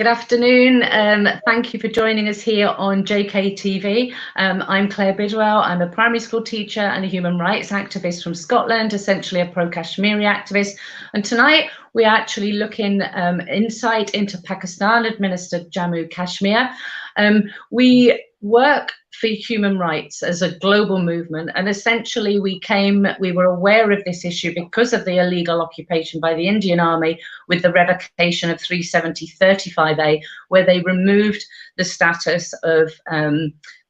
Good afternoon. Thank you for joining us here on JKTV. I'm Claire Bidwell. I'm a primary school teacher and a human rights activist from Scotland, essentially a pro-Kashmiri activist. And tonight we're actually looking insight into Pakistan-administered Jammu Kashmir. We work for human rights as a global movement, and essentially we were aware of this issue because of the illegal occupation by the Indian Army with the revocation of 370-35A, where they removed the status of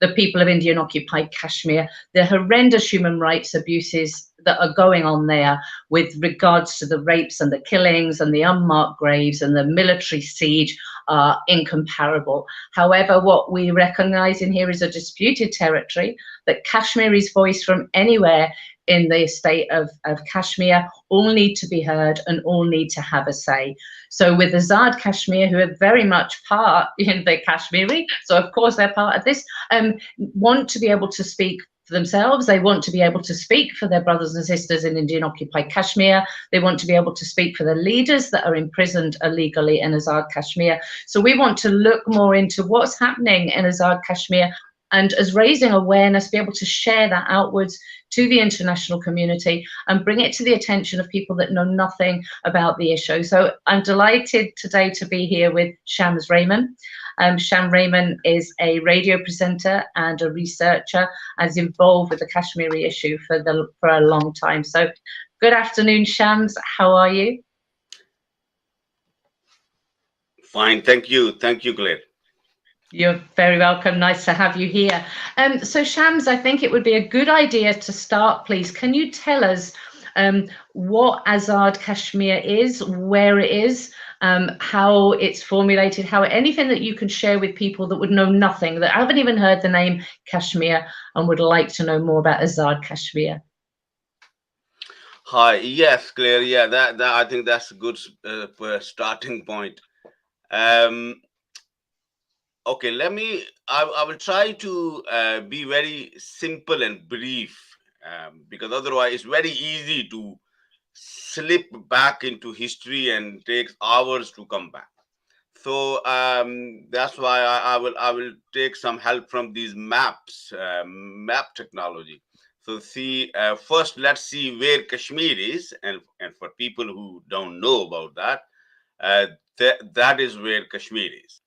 the people of Indian occupied Kashmir, the horrendous human rights abuses that are going on there with regards to the rapes and the killings and the unmarked graves and the military siege are incomparable. However, what we recognise in here is a disputed territory, that Kashmiri's voice from anywhere in the state of Kashmir all need to be heard and all need to have a say. So with Azad Kashmir, who are very much part in the Kashmiri, so of course they're part of this, want to be able to speak for themselves. They want to be able to speak for their brothers and sisters in Indian occupied Kashmir. They want to be able to speak for the leaders that are imprisoned illegally in Azad Kashmir. So we want to look more into what's happening in Azad Kashmir, and as raising awareness, be able to share that outwards to the international community and bring it to the attention of people that know nothing about the issue. So I'm delighted today to be here with Shams Rehman. Shams Rehman is a radio presenter and a researcher and is involved with the Kashmiri issue for a long time. So good afternoon, Shams. How are you? Fine, thank you. Thank you, Claire. You're very welcome. Nice to have you here. So Shams, I think it would be a good idea to start, please. Can you tell us what Azad Kashmir is, where it is, how it's formulated, how anything that you can share with people that would know nothing, that haven't even heard the name Kashmir and would like to know more about Azad Kashmir? Hi, yes, Claire. Yeah, that I think that's a good starting point. Okay, I will try to be very simple and brief, because otherwise it's very easy to slip back into history and takes hours to come back. So that's why I will take some help from these maps, map technology. So first let's see where Kashmir is, and for people who don't know about that, that is where Kashmir is.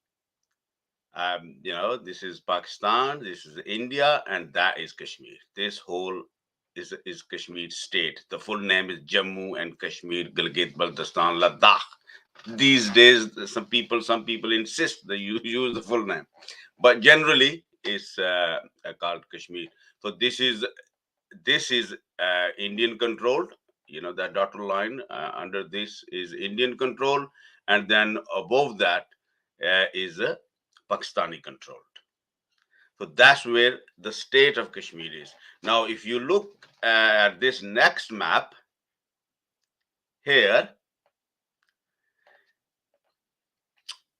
This is Pakistan, this is India, and that is Kashmir. This whole is Kashmir state. The full name is Jammu and Kashmir, Gilgit, Baltistan, Ladakh. These days, some people insist that you use the full name, but generally it's called Kashmir. So this is Indian controlled. That dotted line under this is Indian controlled, and then above that is Pakistani controlled. So that's where the state of Kashmir is. Now, if you look at this next map here,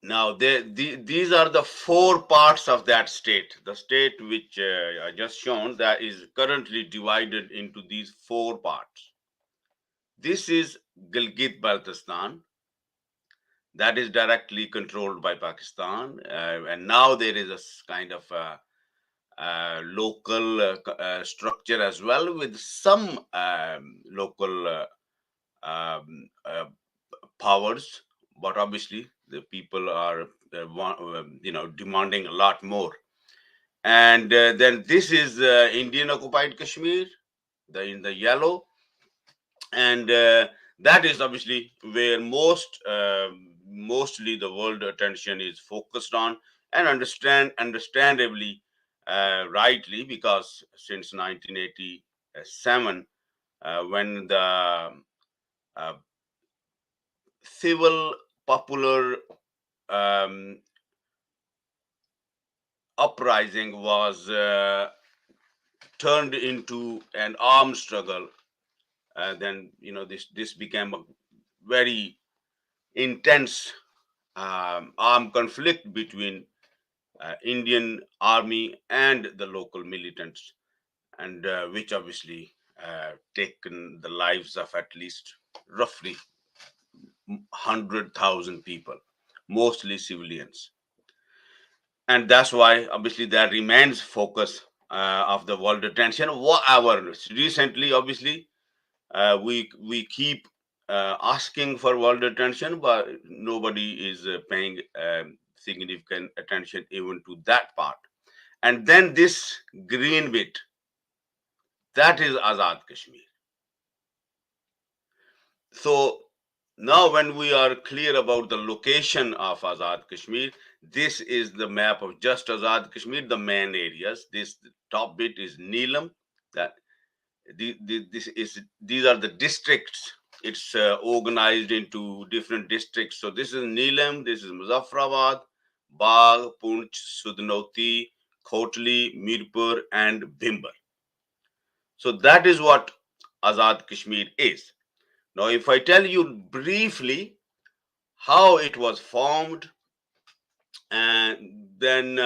now these are the four parts of that state. The state which I just shown, that is currently divided into these four parts. This is Gilgit-Baltistan. That is directly controlled by Pakistan, and now there is a kind of local structure as well, with some local powers, but obviously the people are demanding a lot more. And then this is Indian occupied Kashmir, in the yellow, and that is obviously where mostly the world attention is focused on, and understandably, rightly, because since 1987, when the civil popular uprising was turned into an armed struggle, then this became a very intense armed conflict between Indian army and the local militants, and which obviously taken the lives of at least roughly 100,000 people. mostly civilians. And that's why obviously that remains focus of the world attention. Whatever recently, obviously, we keep asking for world attention, but nobody is paying significant attention even to that part. And then this green bit, that is Azad Kashmir. So now when we are clear about the location of Azad Kashmir, this is the map of just Azad Kashmir, the main areas. This top bit is Neelam. That these are the districts. It's organized into different districts. So this is Neelam, this is Muzaffarabad, Bagh, Poonch, Sudnauti, Khotli, Mirpur, and Bhimber. So that is what Azad Kashmir is. Now, if I tell you briefly how it was formed, and then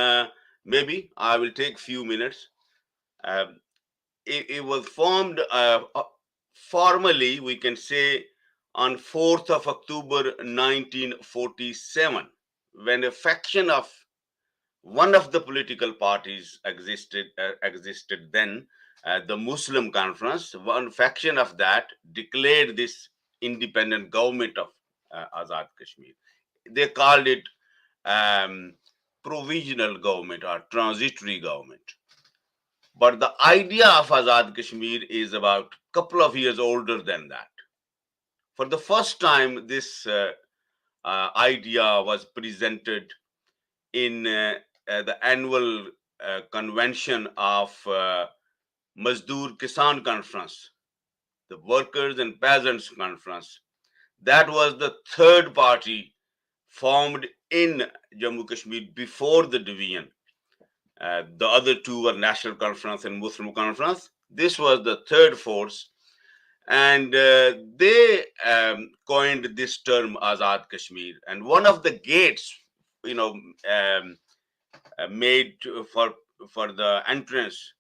maybe I will take few minutes. It was formed formally, we can say, on 4th of October 1947, when a faction of one of the political parties existed then, the Muslim Conference. One faction of that declared this independent government of Azad Kashmir. They called it provisional government or transitory government. But the idea of Azad Kashmir is about a couple of years older than that. For the first time, this idea was presented in the annual convention of Mazdoor Kisan Conference, the Workers and Peasants Conference. That was the third party formed in Jammu Kashmir before the division. The other two were National Conference and Muslim Conference. This was the third force. And they coined this term Azad Kashmir. And one of the gates, made for the entrance,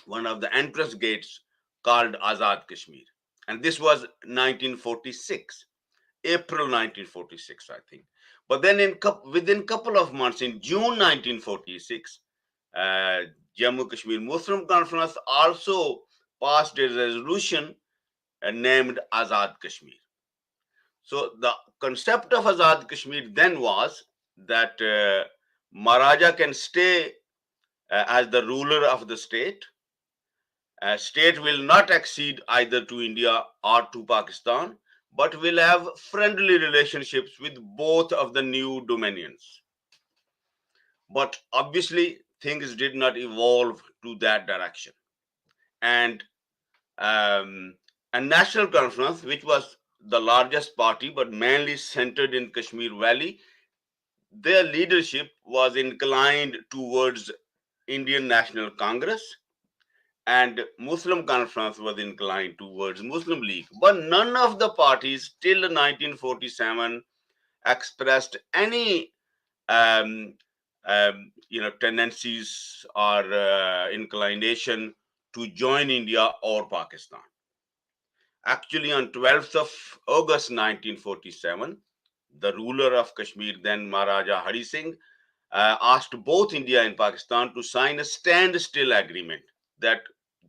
one of the entrance gates called Azad Kashmir. And this was 1946, April 1946, I think. But then within couple of months, in June 1946, Jammu Kashmir Muslim Conference also passed a resolution named Azad Kashmir. So the concept of Azad Kashmir then was that Maharaja can stay as the ruler of the state. State will not accede either to India or to Pakistan, but will have friendly relationships with both of the new dominions. But obviously, things did not evolve to that direction. And a national conference, which was the largest party, but mainly centered in Kashmir Valley, their leadership was inclined towards Indian National Congress, and Muslim Conference was inclined towards Muslim League. But none of the parties till 1947 expressed any tendencies or inclination to join India or Pakistan. Actually, on 12th of August 1947, the ruler of Kashmir, then Maharaja Hari Singh, asked both India and Pakistan to sign a standstill agreement that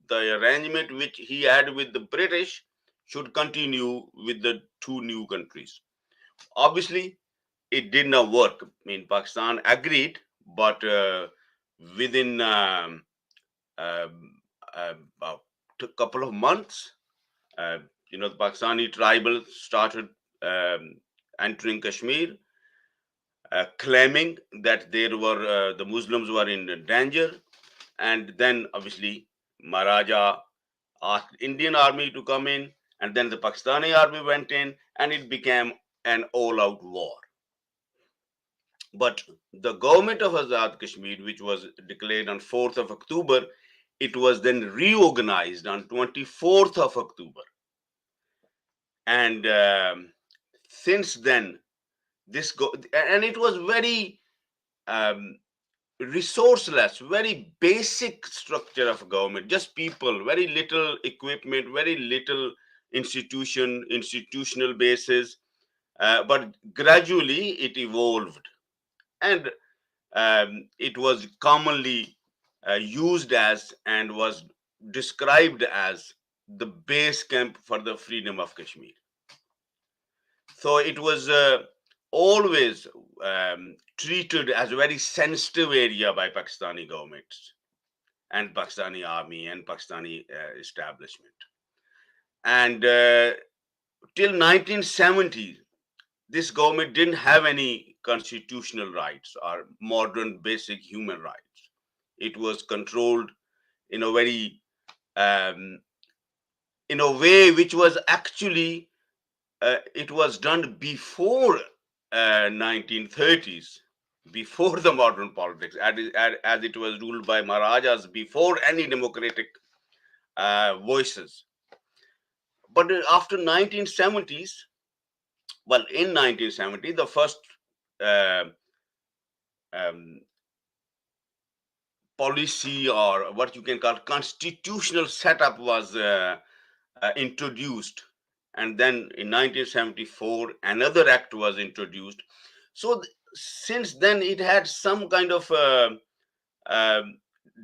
the arrangement which he had with the British should continue with the two new countries. Obviously, it did not work. I mean, Pakistan agreed, but within about a couple of months, the Pakistani tribal started entering Kashmir, claiming that the Muslims were in danger. And then obviously Maharaja asked Indian army to come in, and then the Pakistani army went in, and it became an all-out war. But the government of Azad Kashmir, which was declared on 4th of October, it was then reorganized on 24th of October. And since then, and it was very resourceless, very basic structure of government, just people, very little equipment, very little institutional basis. but gradually it evolved, and it was commonly used as and was described as the base camp for the freedom of Kashmir. So it was always treated as a very sensitive area by Pakistani governments and Pakistani army and Pakistani establishment. And till 1970, this government didn't have any constitutional rights or modern basic human rights. It was controlled in a very in a way which was actually it was done before 1930s, before the modern politics, as it was ruled by Maharajas before any democratic voices. But after 1970s, well, in 1970, the first uh, um, policy, or what you can call constitutional setup, was introduced. And then in 1974, another act was introduced. So since then, it had some kind of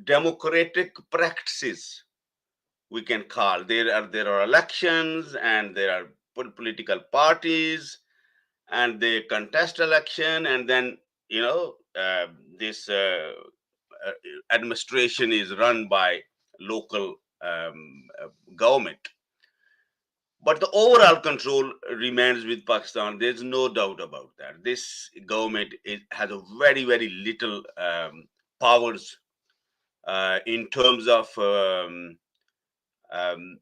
democratic practices, we can call. There are elections, and there are political parties, and they contest election, and then this administration is run by local government. But the overall control remains with Pakistan. There's no doubt about that. This government has a very, very little powers in terms of um,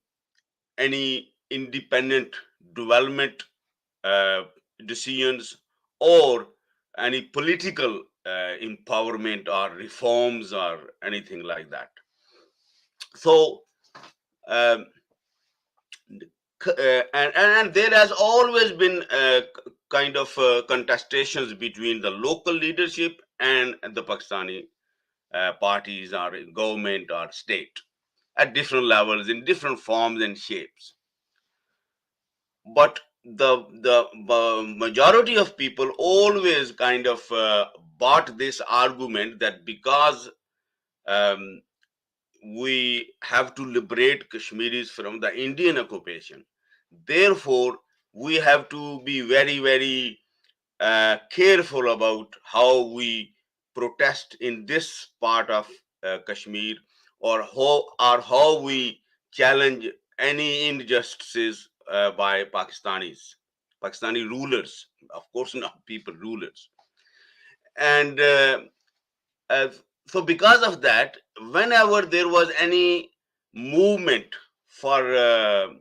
any independent development uh, decisions, or any political empowerment or reforms or anything like that. So um, and there has always been kind of contestations between the local leadership and the Pakistani parties or government or state at different levels, in different forms and shapes. But the majority of people always kind of bought this argument that because um, we have to liberate Kashmiris from the Indian occupation, therefore we have to be very, very careful about how we protest in this part of Kashmir, or how we challenge any injustices by Pakistani rulers, of course, not people, rulers. And uh, so because of that, whenever there was any movement for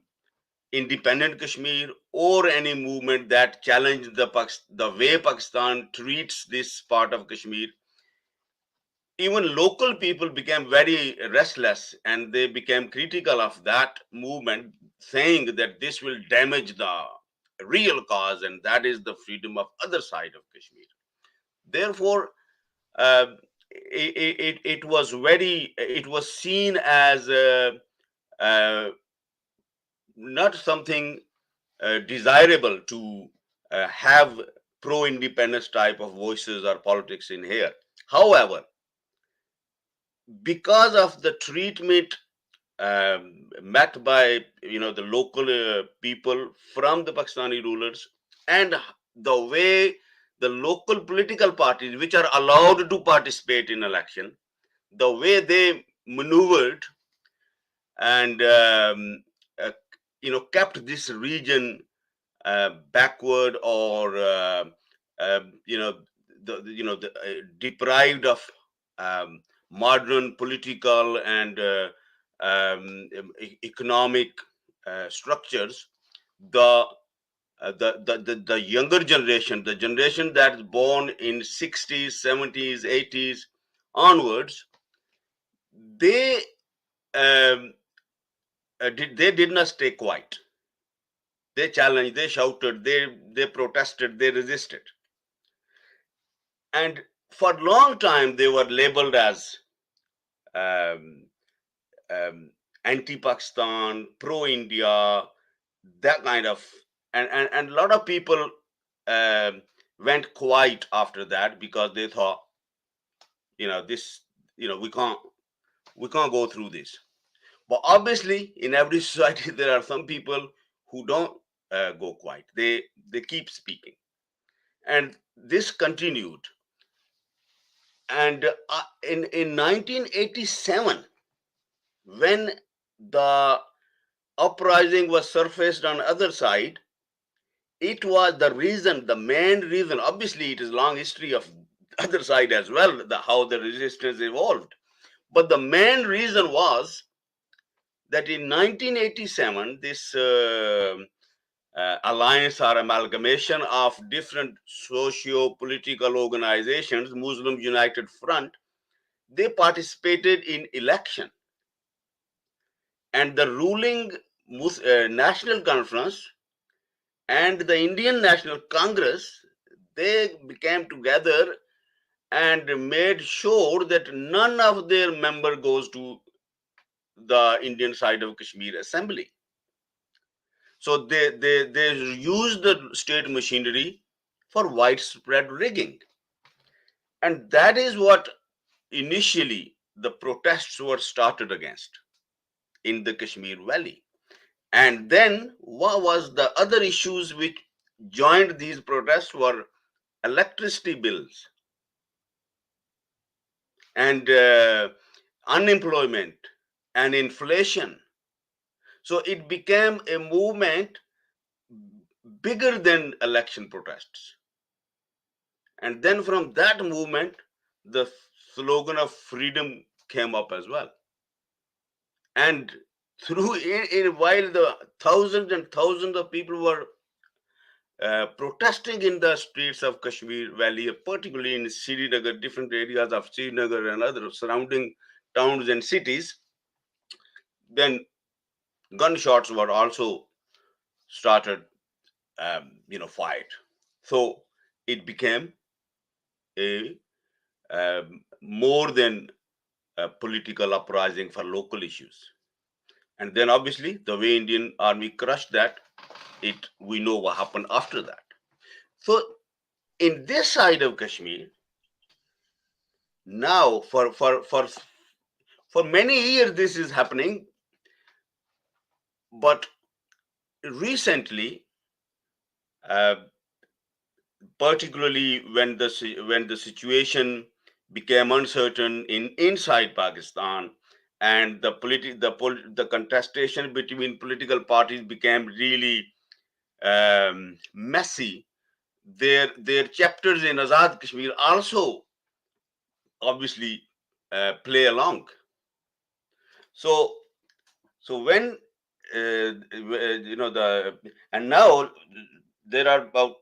independent Kashmir, or any movement that challenged the way Pakistan treats this part of Kashmir, even local people became very restless, and they became critical of that movement, saying that this will damage the real cause, and that is the freedom of other side of Kashmir. Therefore, uh, it was seen as uh, not something desirable to have pro-independence type of voices or politics in here. However, because of the treatment met by the local people from the Pakistani rulers, and the way the local political parties, which are allowed to participate in election, the way they maneuvered and kept this region backward, or deprived of um, modern political and economic structures. The younger generation, the generation that's born in 60s, 70s, 80s onwards, they they did not stay quiet. They challenged, they shouted, they protested, they resisted. And for a long time, they were labeled as um, anti-Pakistan, pro-India, that kind of, and a lot of people went quiet after that, because they thought, this, we can't go through this. But obviously, in every society, there are some people who don't go quiet. They keep speaking, and this continued. And in 1987, when the uprising was surfaced on the other side, it was the main reason. Obviously, it is long history of other side as well, how the resistance evolved. But the main reason was that in 1987, this alliance or amalgamation of different socio-political organizations, Muslim United Front, they participated in election. And the ruling National Conference and the Indian National Congress, they came together and made sure that none of their member goes to the Indian side of Kashmir Assembly. So they used the state machinery for widespread rigging. And that is what initially the protests were started against in the Kashmir Valley. And then what was the other issues which joined these protests were electricity bills and unemployment and inflation. So it became a movement bigger than election protests. And then from that movement, the slogan of freedom came up as well. And while the thousands and thousands of people were protesting in the streets of Kashmir Valley, particularly in Srinagar, different areas of Srinagar and other surrounding towns and cities, then gunshots were also started, fired. So it became a more than a political uprising for local issues. And then obviously the way Indian Army crushed that, we know what happened after that. So in this side of Kashmir, now for many years this is happening, but recently, particularly when the situation became uncertain inside Pakistan, and the contestation between political parties became really messy, their chapters in Azad Kashmir also obviously play along. So when and now there are about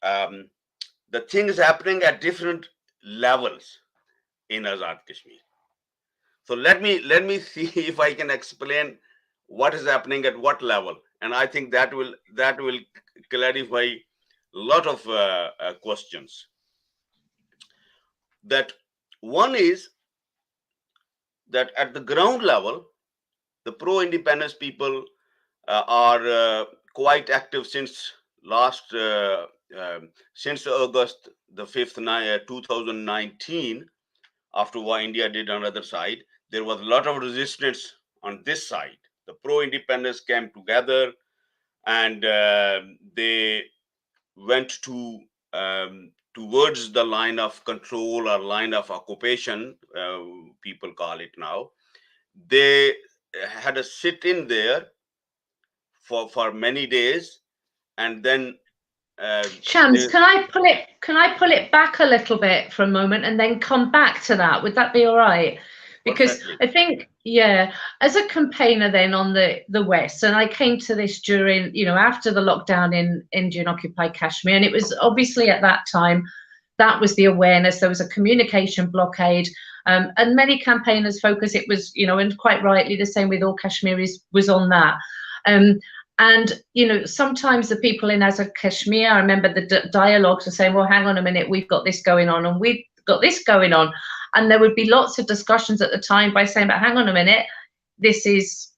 the things happening at different levels in Azad Kashmir. So let me see if I can explain what is happening at what level, and I think that will clarify a lot of questions. That one is that at the ground level, the pro-independence people are quite active since since August the 5th, 2019, after what India did on the other side. There was a lot of resistance on this side. The pro-independence came together, and they went to towards the line of control or line of occupation, people call it now. They had a sit-in there for many days, and then Shams, can I pull it back a little bit for a moment and then come back to that? Would that be all right? Because perfectly. I think, yeah, as a campaigner then on the West, and I came to this during, after the lockdown in Indian occupied Kashmir, and it was obviously at that time, that was the awareness, there was a communication blockade, and many campaigners focus, it was, and quite rightly the same with all Kashmiris, was on that. And, sometimes the people in Azad Kashmir, I remember the dialogues were saying, well, hang on a minute, we've got this going on and we've got this going on. And there would be lots of discussions at the time by saying, but hang on a minute, this is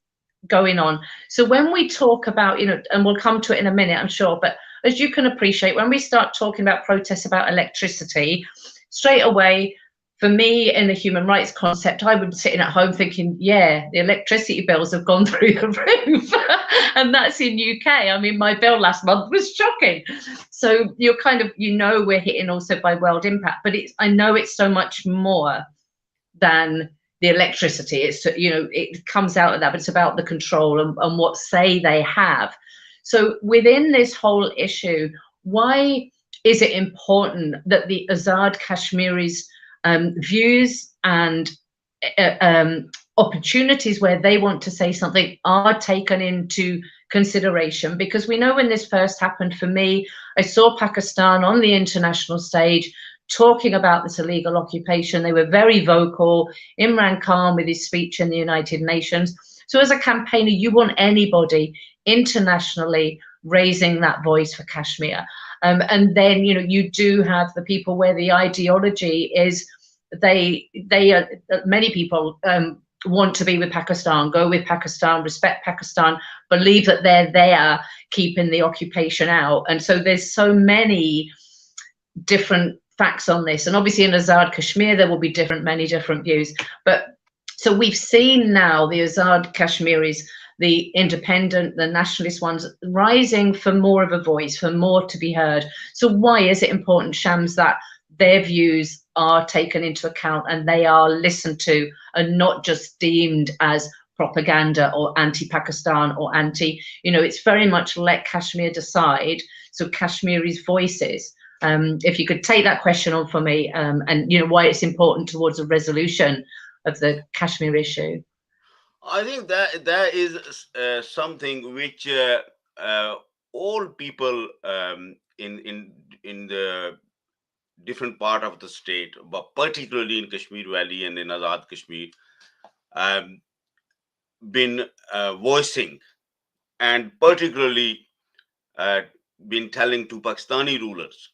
going on. So when we talk about, and we'll come to it in a minute, I'm sure, but as you can appreciate, when we start talking about protests about electricity, straight away, for me, in the human rights concept, I would be sitting at home thinking, yeah, the electricity bills have gone through the roof. And that's in UK. I mean, my bill last month was shocking. So you're kind of, we're hitting also by world impact, but I know it's so much more than the electricity. It's, it comes out of that, but it's about the control and what say they have. So within this whole issue, why is it important that the Azad Kashmiris views and opportunities where they want to say something are taken into consideration? Because we know when this first happened, for me, I saw Pakistan on the international stage talking about this illegal occupation. They were very vocal. Imran Khan with his speech in the United Nations. So as a campaigner, you want anybody internationally raising that voice for Kashmir. And then, you do have the people where the ideology is many people want to be with Pakistan, go with Pakistan, respect Pakistan, believe that they're there keeping the occupation out. And so there's so many different facts on this. And obviously in Azad Kashmir, there will be many different views. But so we've seen now the Azad Kashmiris, the independent, the nationalist ones, rising for more of a voice, for more to be heard. So why is it important, Shams, that their views are taken into account and they are listened to and not just deemed as propaganda or anti-Pakistan or it's very much let Kashmir decide. So Kashmiris' voices. If you could take that question on for me, and why it's important towards a resolution of the Kashmir issue. I think that is something which all people in the different part of the state, but particularly in Kashmir Valley and in Azad Kashmir, been voicing, and particularly been telling to Pakistani rulers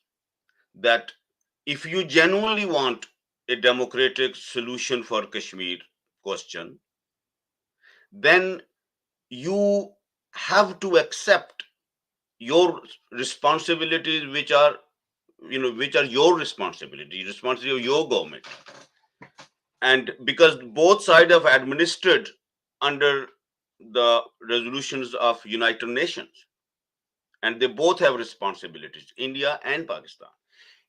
that if you genuinely want a democratic solution for Kashmir question, then you have to accept your responsibilities, which are your responsibility of your government. And because both sides have administered under the resolutions of United Nations, and they both have responsibilities, India and Pakistan.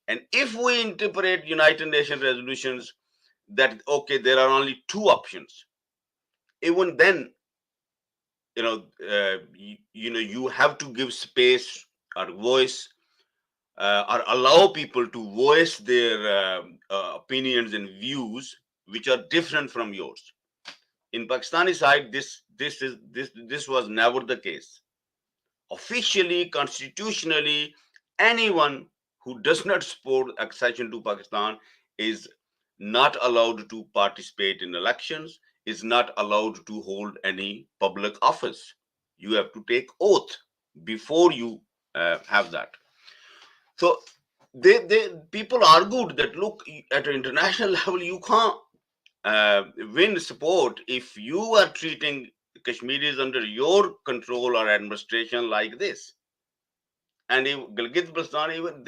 And if we interpret United Nations resolutions that, okay, there are only two options, even then, you have to give space or voice or allow people to voice their opinions and views which are different from yours. In Pakistani side, this was never the case. Officially, constitutionally, anyone who does not support accession to Pakistan is not allowed to participate in elections, is not allowed to hold any public office. You have to take oath before you have that. So people argued that, look, at an international level, you can't win support if you are treating Kashmiris under your control or administration like this. And if Gilgit-Baltistan, even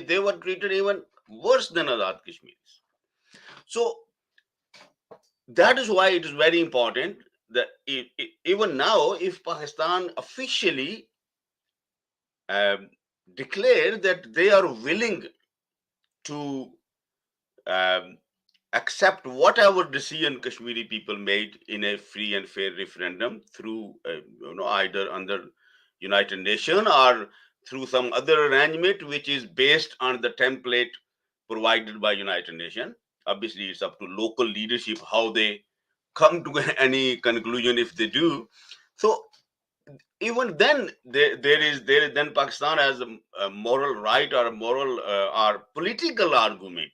they were treated even worse than Azad Kashmiris. So that is why it is very important that even now, if Pakistan officially declare that they are willing to accept whatever decision Kashmiri people made in a free and fair referendum through either under United Nations or through some other arrangement which is based on the template provided by United Nations. Obviously, it's up to local leadership how they come to any conclusion, if they do. So even then, there is then Pakistan has a moral right or a moral or political argument.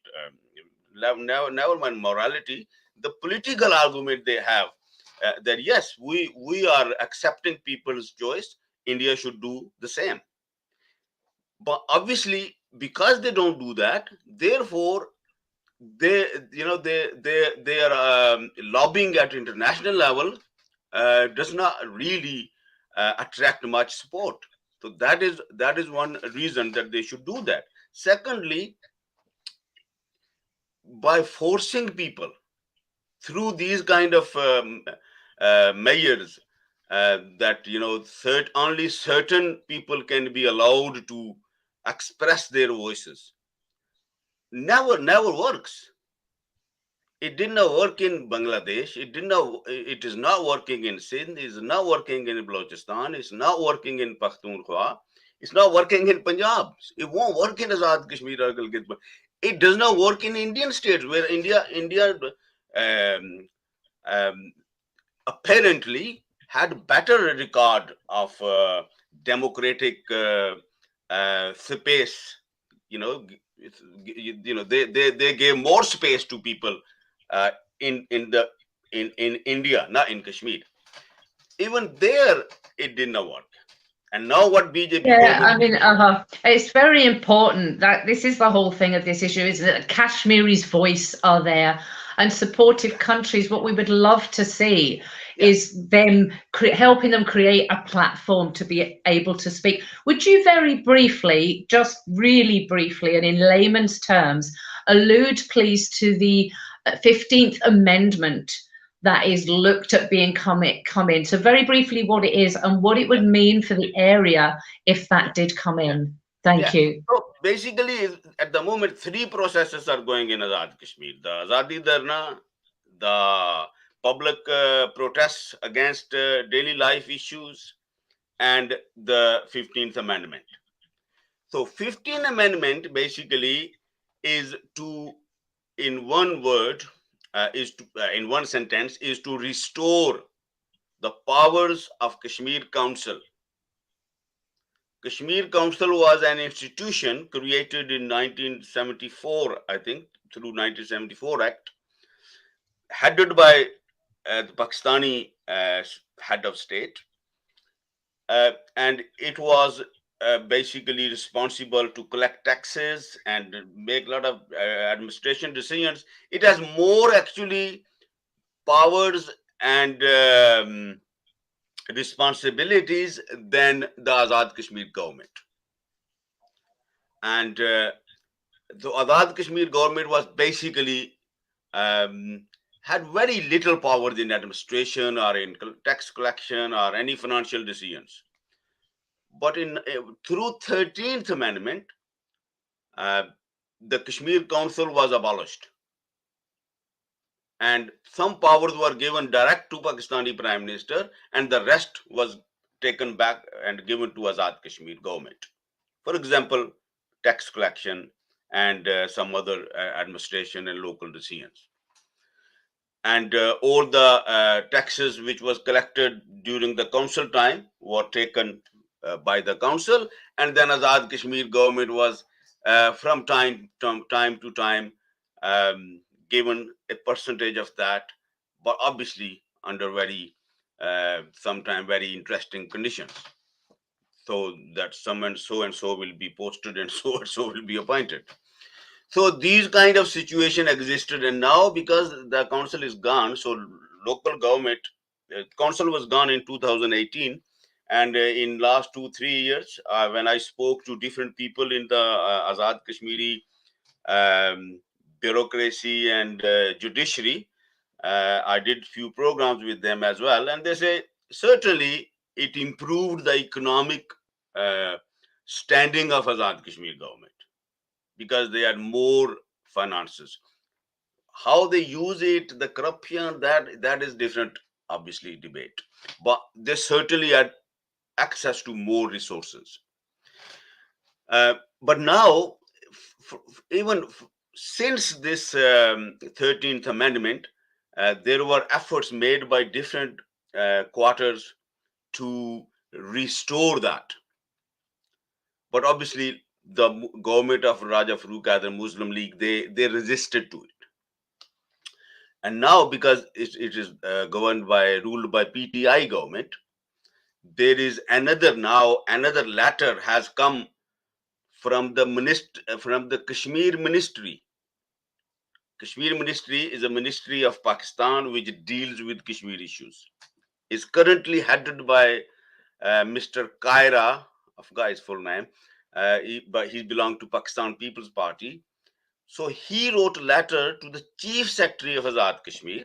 Never mind morality. The political argument they have that yes, we are accepting people's choice. India should do the same. But obviously, because they don't do that, therefore they are lobbying at international level does not really attract much support So that is one reason that they should do that. Secondly, by forcing people through these kind of measures, that only certain people can be allowed to express their voices, never works. It did not work in Bangladesh. It is not working in Sindh. It is not working in Balochistan. It's not working in Pakhtunkhwa. It's not working in Punjab. It won't work in Azad Kashmir or Gilgit. It does not work in Indian states where India um, um, apparently had better record of democratic space. They gave more space to people in India, not in Kashmir. Even there, it did not work. And now what BJP Yeah, government? I mean, it's very important that this is the whole thing of this issue, is that Kashmiri's voice are there and supportive countries. What we would love to see is them helping them create a platform to be able to speak. Would you very briefly, just really briefly and in layman's terms, allude please to the 15th Amendment that is looked at being come in? So very briefly what it is and what it would mean for the area if that did come in. Thank you. So basically, at the moment, three processes are going in Azad Kashmir: the Azadi Dharna, the public protests against daily life issues, and the 15th Amendment. So 15th Amendment basically is to, in one word, in one sentence, is to restore the powers of Kashmir Council. Kashmir Council was an institution created in 1974, I think, through 1974 Act, headed by the Pakistani head of state. And it was basically responsible to collect taxes and make a lot of administration decisions. It has more actually powers and responsibilities than the Azad Kashmir government. And the Azad Kashmir government was basically had very little powers in administration or in tax collection or any financial decisions. But through 13th Amendment, the Kashmir Council was abolished. And some powers were given direct to Pakistani Prime Minister, and the rest was taken back and given to Azad Kashmir government. For example, tax collection and some other administration and local decisions. And all the taxes which was collected during the council time were taken by the council, and then Azad Kashmir government was from time to time given a percentage of that, but obviously under very sometimes very interesting conditions. So that some and so will be posted and so will be appointed. So these kind of situation existed, and now because the council is gone, so local government council was gone in 2018, and in last 2-3 years, when I spoke to different people in the Azad Kashmiri bureaucracy and judiciary, I did few programs with them as well, and they say certainly it improved the economic standing of Azad Kashmir government, because they had more finances. How they use it, the corruption, that is different, obviously, debate. But they certainly had access to more resources. But now, even since this 13th Amendment, there were efforts made by different quarters to restore that. But obviously, the government of Raja Farooq as the Muslim League, they resisted to it. And now, because it is ruled by PTI government, there is another letter has come from the Kashmir Ministry. Kashmir Ministry is a ministry of Pakistan which deals with Kashmir issues. It's currently headed by Mr. Kaira I forgot his full name, but he belonged to Pakistan People's Party. So he wrote a letter to the Chief Secretary of Azad Kashmir.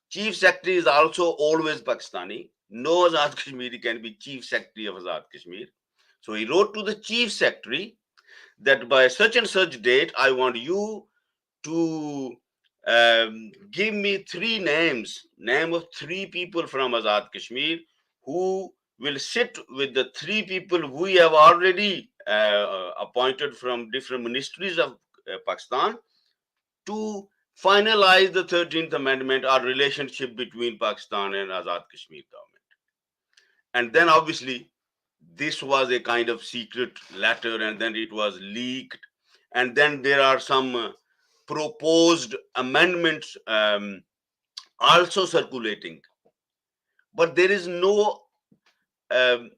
Chief Secretary is also always Pakistani. No Azad Kashmiri can be Chief Secretary of Azad Kashmir. So he wrote to the Chief Secretary that by such and such date, I want you to give me three names, name of three people from Azad Kashmir who will sit with the three people we have already appointed from different ministries of Pakistan to finalize the 13th Amendment or relationship between Pakistan and Azad Kashmir government. And then obviously this was a kind of secret letter, and then it was leaked. And then there are some proposed amendments also circulating. But there is no, they're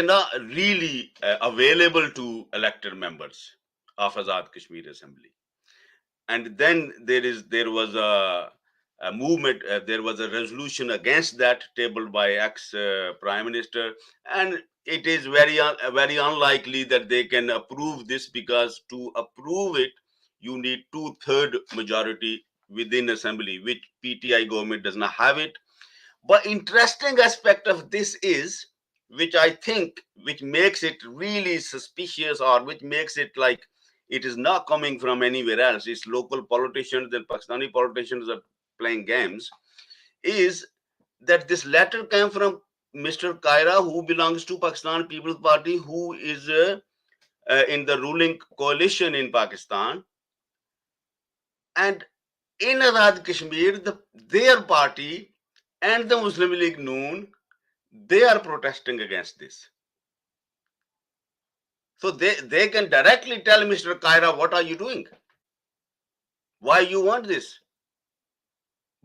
not really available to elected members of Azad Kashmir Assembly. And then there was a movement, there was a resolution against that tabled by ex-Prime Minister, and it is very unlikely that they can approve this, because to approve it, you need 2/3 majority within Assembly, which PTI government does not have it. But interesting aspect of this is, which I think, which makes it really suspicious, or which makes it like it is not coming from anywhere else, it's local politicians and Pakistani politicians are playing games, is that this letter came from Mr. Kaira, who belongs to Pakistan People's Party, who is in the ruling coalition in Pakistan. And in Azad Kashmir, their party and the Muslim League Noon, they are protesting against this. So they can directly tell Mr. Kaira, what are you doing? Why you want this?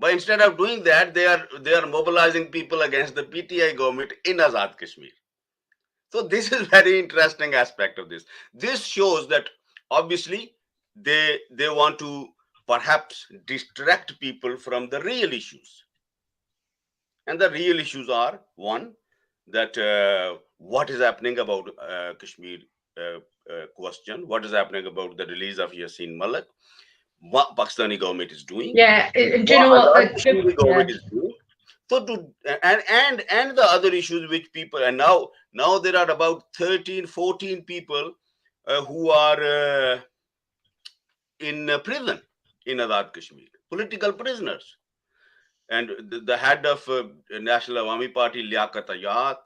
But instead of doing that, they are mobilizing people against the PTI government in Azad Kashmir. So this is very interesting aspect of this. This shows that obviously they want to perhaps distract people from the real issues. And the real issues are, one, that what is happening about Kashmir question, what is happening about the release of Yasin Malik, what Pakistani government is doing. Yeah, do you know what? Kashmiri government is doing. So and the other issues which people, and now there are about 13-14 people who are in prison in Azad Kashmir, political prisoners. And the head of National Awami Party, Liaquat Ayat,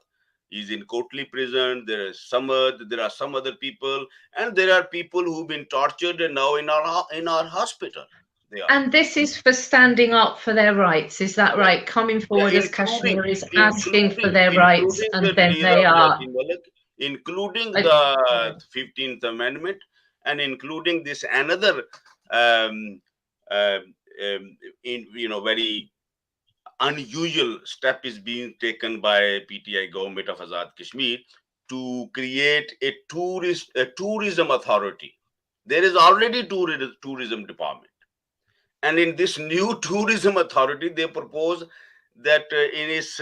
is in Kotli prison. There are some other people, and there are people who've been tortured and now in our hospital. And this is for standing up for their rights, is that right? Coming forward as Kashmiris, asking for their rights, and then they are. Including the 15th Amendment, and including this another, very unusual step is being taken by PTI government of Azad Kashmir to create a tourism authority. There is already tourism department. And in this new tourism authority, they propose that in its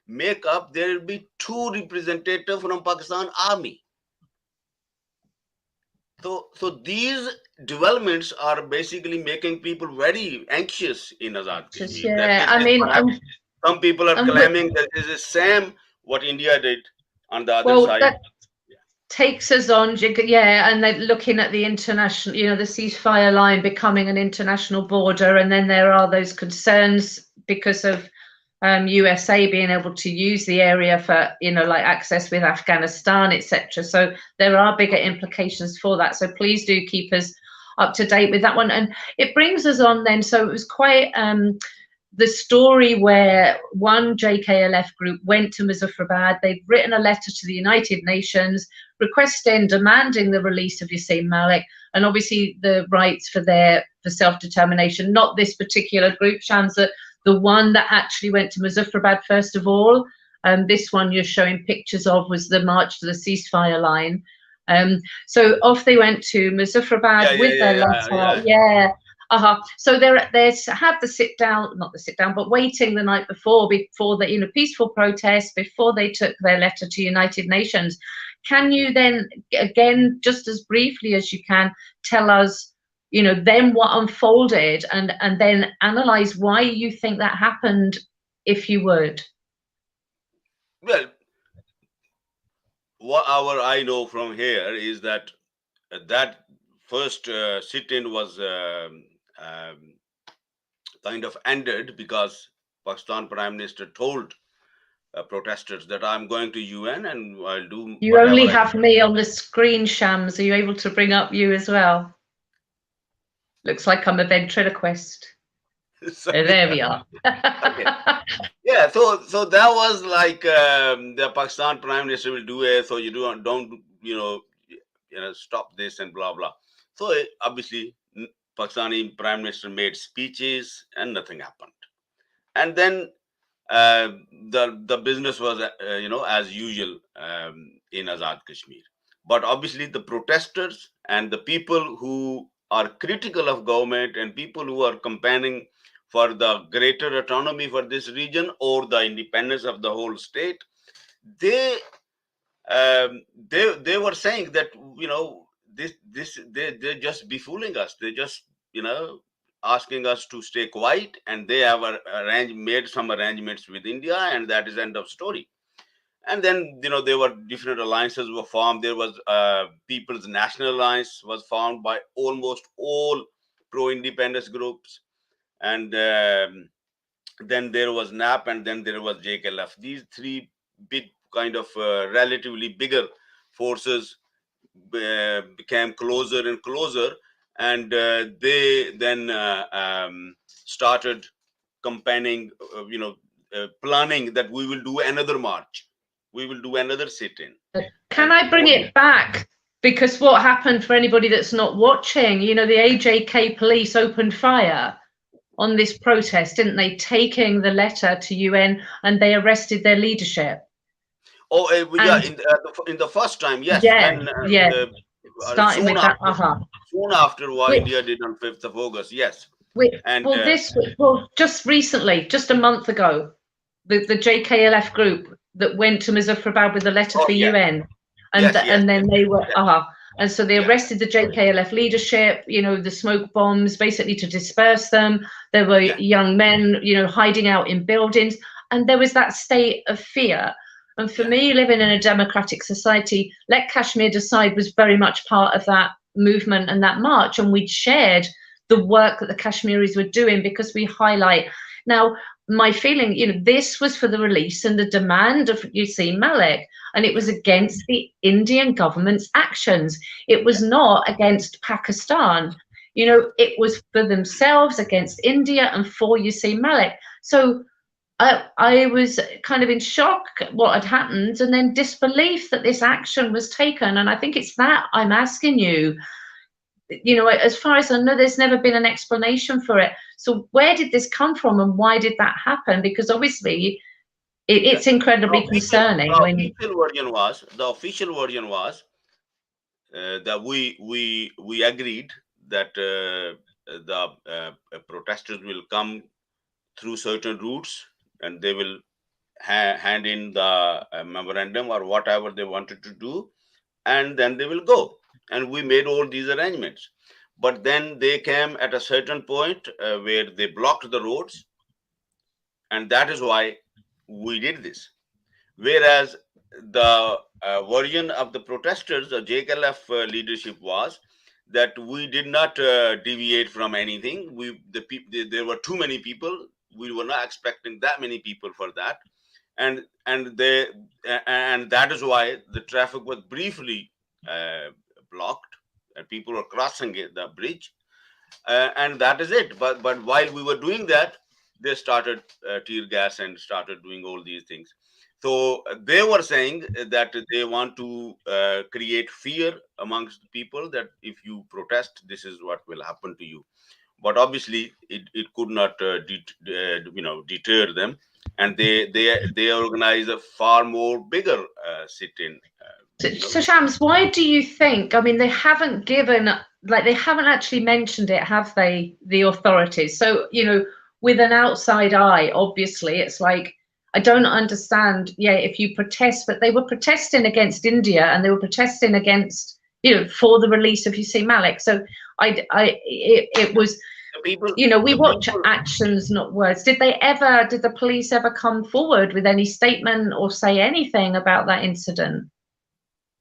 makeup, there will be 2 representatives from Pakistan Army. So these developments are basically making people very anxious in Azad Kashmir. Yeah, I mean, some people are claiming that this is the same what India did on the other side. That takes us on, and they're looking at the international, the ceasefire line becoming an international border, and then there are those concerns because of USA being able to use the area for, like access with Afghanistan, etc. So there are bigger implications for that. So please do keep us up to date with that one. And it brings us on then, so it was quite the story where one JKLF group went to Muzaffarabad. They'd written a letter to the United Nations requesting, demanding the release of Yasin Malik, and obviously the rights for self-determination. Not this particular group, Shams, the one that actually went to Muzaffarabad first of all. This one you're showing pictures of was the march to the ceasefire line. So off they went to Muzaffarabad with their letter. So there's have the sit down, not the sit down, but waiting the night before the peaceful protest, before they took their letter to United Nations. Can you then again, just as briefly as you can, tell us, then what unfolded, and then analyze why you think that happened, if you would? Well, what I know from here is that that first sit-in was kind of ended because Pakistan Prime Minister told protesters that I'm going to UN and I'll do. You only have me on the screen, Shams. Are you able to bring up you as well? Looks like I'm a ventriloquist. There we are. Okay. Yeah, so that was like the Pakistan Prime Minister will do it, so you don't stop this and blah blah. So obviously Pakistani Prime Minister made speeches and nothing happened. And then the business was as usual in Azad Kashmir. But obviously the protesters and the people who are critical of government and people who are campaigning for the greater autonomy for this region or the independence of the whole state, they were saying that they're just befooling us. They just asking us to stay quiet, and they have made some arrangements with India, and that is end of story. And then there were different alliances were formed. There was People's National Alliance was formed by almost all pro-independence groups, and then there was NAP, and then there was JKLF. These three big kind of relatively bigger forces became closer and closer, and they then started campaigning, planning that we will do another march, we will do another sit-in. Can I bring it back? Because what happened, for anybody that's not watching, the AJK police opened fire on this protest, didn't they? Taking the letter to UN, and they arrested their leadership. Oh, yeah, in the first time, yes. Starting with that, soon after what India did on 5th of August, yes. Just recently, just a month ago, the JKLF group that went to Muzaffarabad with a letter for UN, and then they were and so they arrested the JKLF leadership, the smoke bombs, basically to disperse them. There were young men, hiding out in buildings, and there was that state of fear. And for me, living in a democratic society, Let Kashmir Decide was very much part of that movement and that march, and we'd shared the work that the Kashmiris were doing, because we highlight. Now, my feeling, this was for the release and the demand of Yasin Malik, and it was against the Indian government's actions. It was not against Pakistan. It was for themselves, against India, and for Yasin Malik. So I was kind of in shock at what had happened, and then disbelief that this action was taken. And I think it's that I'm asking you, as far as I know, there's never been an explanation for it. So where did this come from, and why did that happen? Because obviously it's incredibly concerning. The official version was that we agreed that the protesters will come through certain routes, and they will hand in the memorandum or whatever they wanted to do, and then they will go. And we made all these arrangements. But then they came at a certain point where they blocked the roads, and that is why we did this. Whereas the version of the protesters, the JKLF leadership, was that we did not deviate from anything. There were too many people. We were not expecting that many people for that, and that is why the traffic was briefly blocked, and people were crossing the bridge, and that is it. But while we were doing that, they started tear gas and started doing all these things. So they were saying that they want to create fear amongst people, that if you protest, this is what will happen to you. But obviously, it could not deter them, and they organize a far more bigger sit-in. So Shams, why do you think? I mean, they haven't given like they haven't actually mentioned it, have they, the authorities? So, you know, with an outside eye, obviously, it's like, I don't understand, yeah, if you protest, but they were protesting against India and they were protesting against, you know, for the release of Yasin Malik. So it was, people, you know, we watch people, actions, not words. Did the police ever come forward with any statement or say anything about that incident?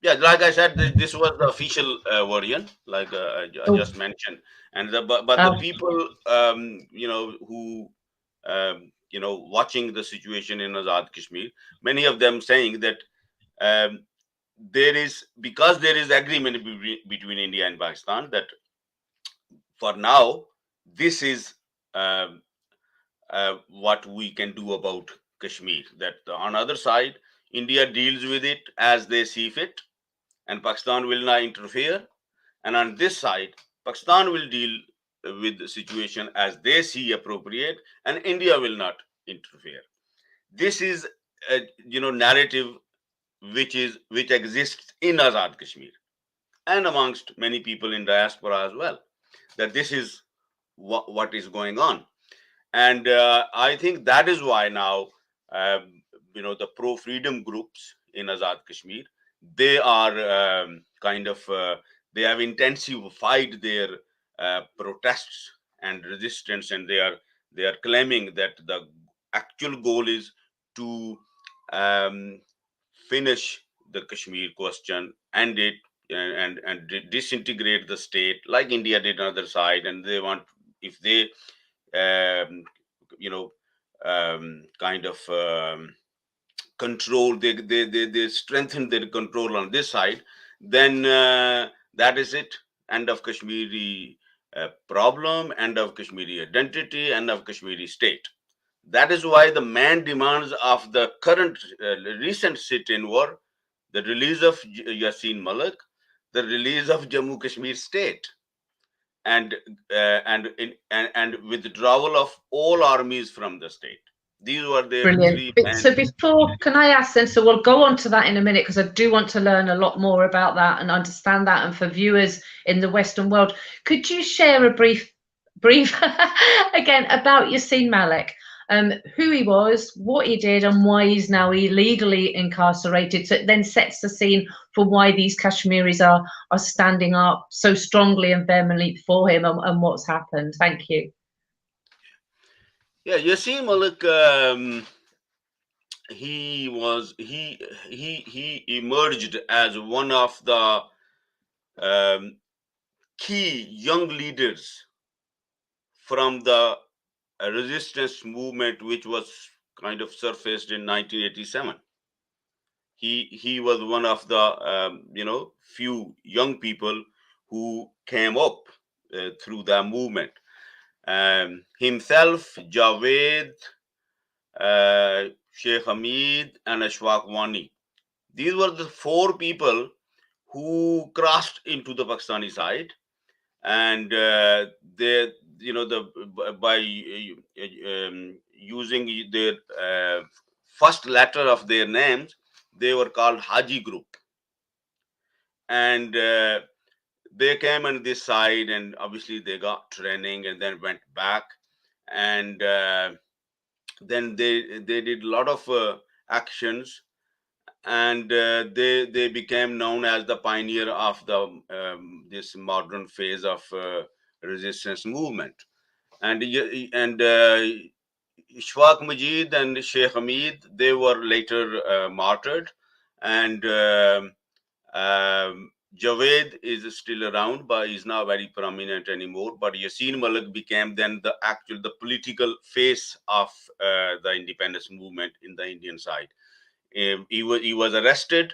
yeah, like I said, this was the official version, like I Oh, just mentioned, and but the people, you know, who you know, watching the situation in Azad Kashmir, many of them saying that um, there is, because there is agreement between India and Pakistan, that for now this is um, what we can do about Kashmir. That on other side, India deals with it as they see fit, and Pakistan will not interfere. And on this side, Pakistan will deal with the situation as they see appropriate, and India will not interfere. This is a, you know, narrative which exists in Azad Kashmir and amongst many people in diaspora as well. That this is what is going on, and I think that is why now, you know, the pro-freedom groups in Azad Kashmir, they are kind of they have intensified their protests and resistance, and they are claiming that the actual goal is to um, finish the Kashmir question, end it, and disintegrate the state like India did on the other side. And they want, if they you know, kind of control, they strengthen their control on this side, then that is it. End of Kashmiri problem, end of Kashmiri identity, end of Kashmiri state. That is why the main demands of the current recent sit-in were the release of Yasin Malik, the release of Jammu Kashmir state, and and withdrawal of all armies from the state. These were their brilliant. three So main. before, can I ask then, so we'll go on to that in a minute because I do want to learn a lot more about that and understand that. And for viewers in the Western world, could you share a brief again about Yasin Malik, who he was, what he did, and why he's now illegally incarcerated? So it then sets the scene for why these Kashmiris are standing up so strongly and vehemently for him, and what's happened. Thank you. Yeah, Yasin Malik, he emerged as one of the um, key young leaders from the resistance movement, which was kind of surfaced in 1987. He was one of the you know, few young people who came up through that movement. Himself, Javed, Sheikh Hamid, and Ashfaq Wani. These were the four people who crossed into the Pakistani side, and they, you know, by using their first letter of their names, they were called Haji Group, and they came on this side, and obviously they got training and then went back, and then they did a lot of actions, and they became known as the pioneer of the this modern phase of resistance movement. And Ishfaq Majid and Sheikh Hamid, they were later martyred, and Javed is still around, but he's not very prominent anymore. But Yasin Malik became then the political face of the independence movement in the Indian side. He was arrested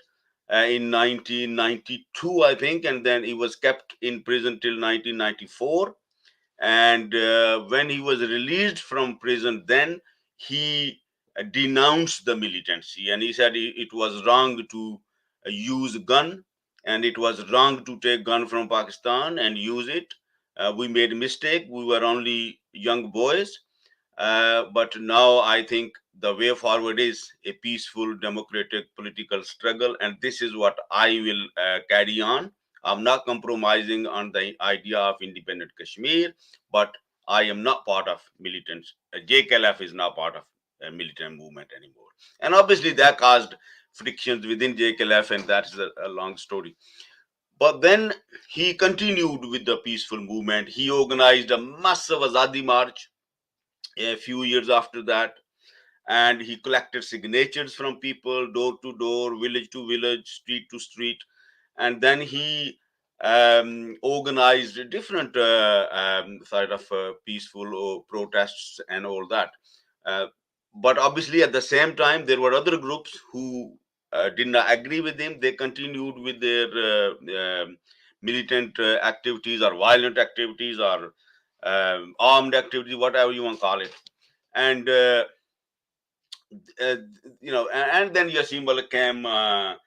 in 1992, I think, and then he was kept in prison till 1994. And when he was released from prison, then he denounced the militancy, and he said it was wrong to use gun, and it was wrong to take gun from Pakistan and use it. We made a mistake. We were only young boys. But now I think the way forward is a peaceful, democratic political struggle, and this is what I will carry on. I'm not compromising on the idea of independent Kashmir, but I am not part of militants. JKLF is not part of a militant movement anymore. And obviously that caused frictions within JKLF, and that's a long story. But then he continued with the peaceful movement. He organized a massive Azadi march a few years after that, and he collected signatures from people, door to door, village to village, street to street. And then he organized different side of peaceful protests and all that. Uh, but obviously, at the same time, there were other groups who did not agree with him. They continued with their militant activities or violent activities or armed activities, whatever you want to call it. And uh, and then Yasin Malik came out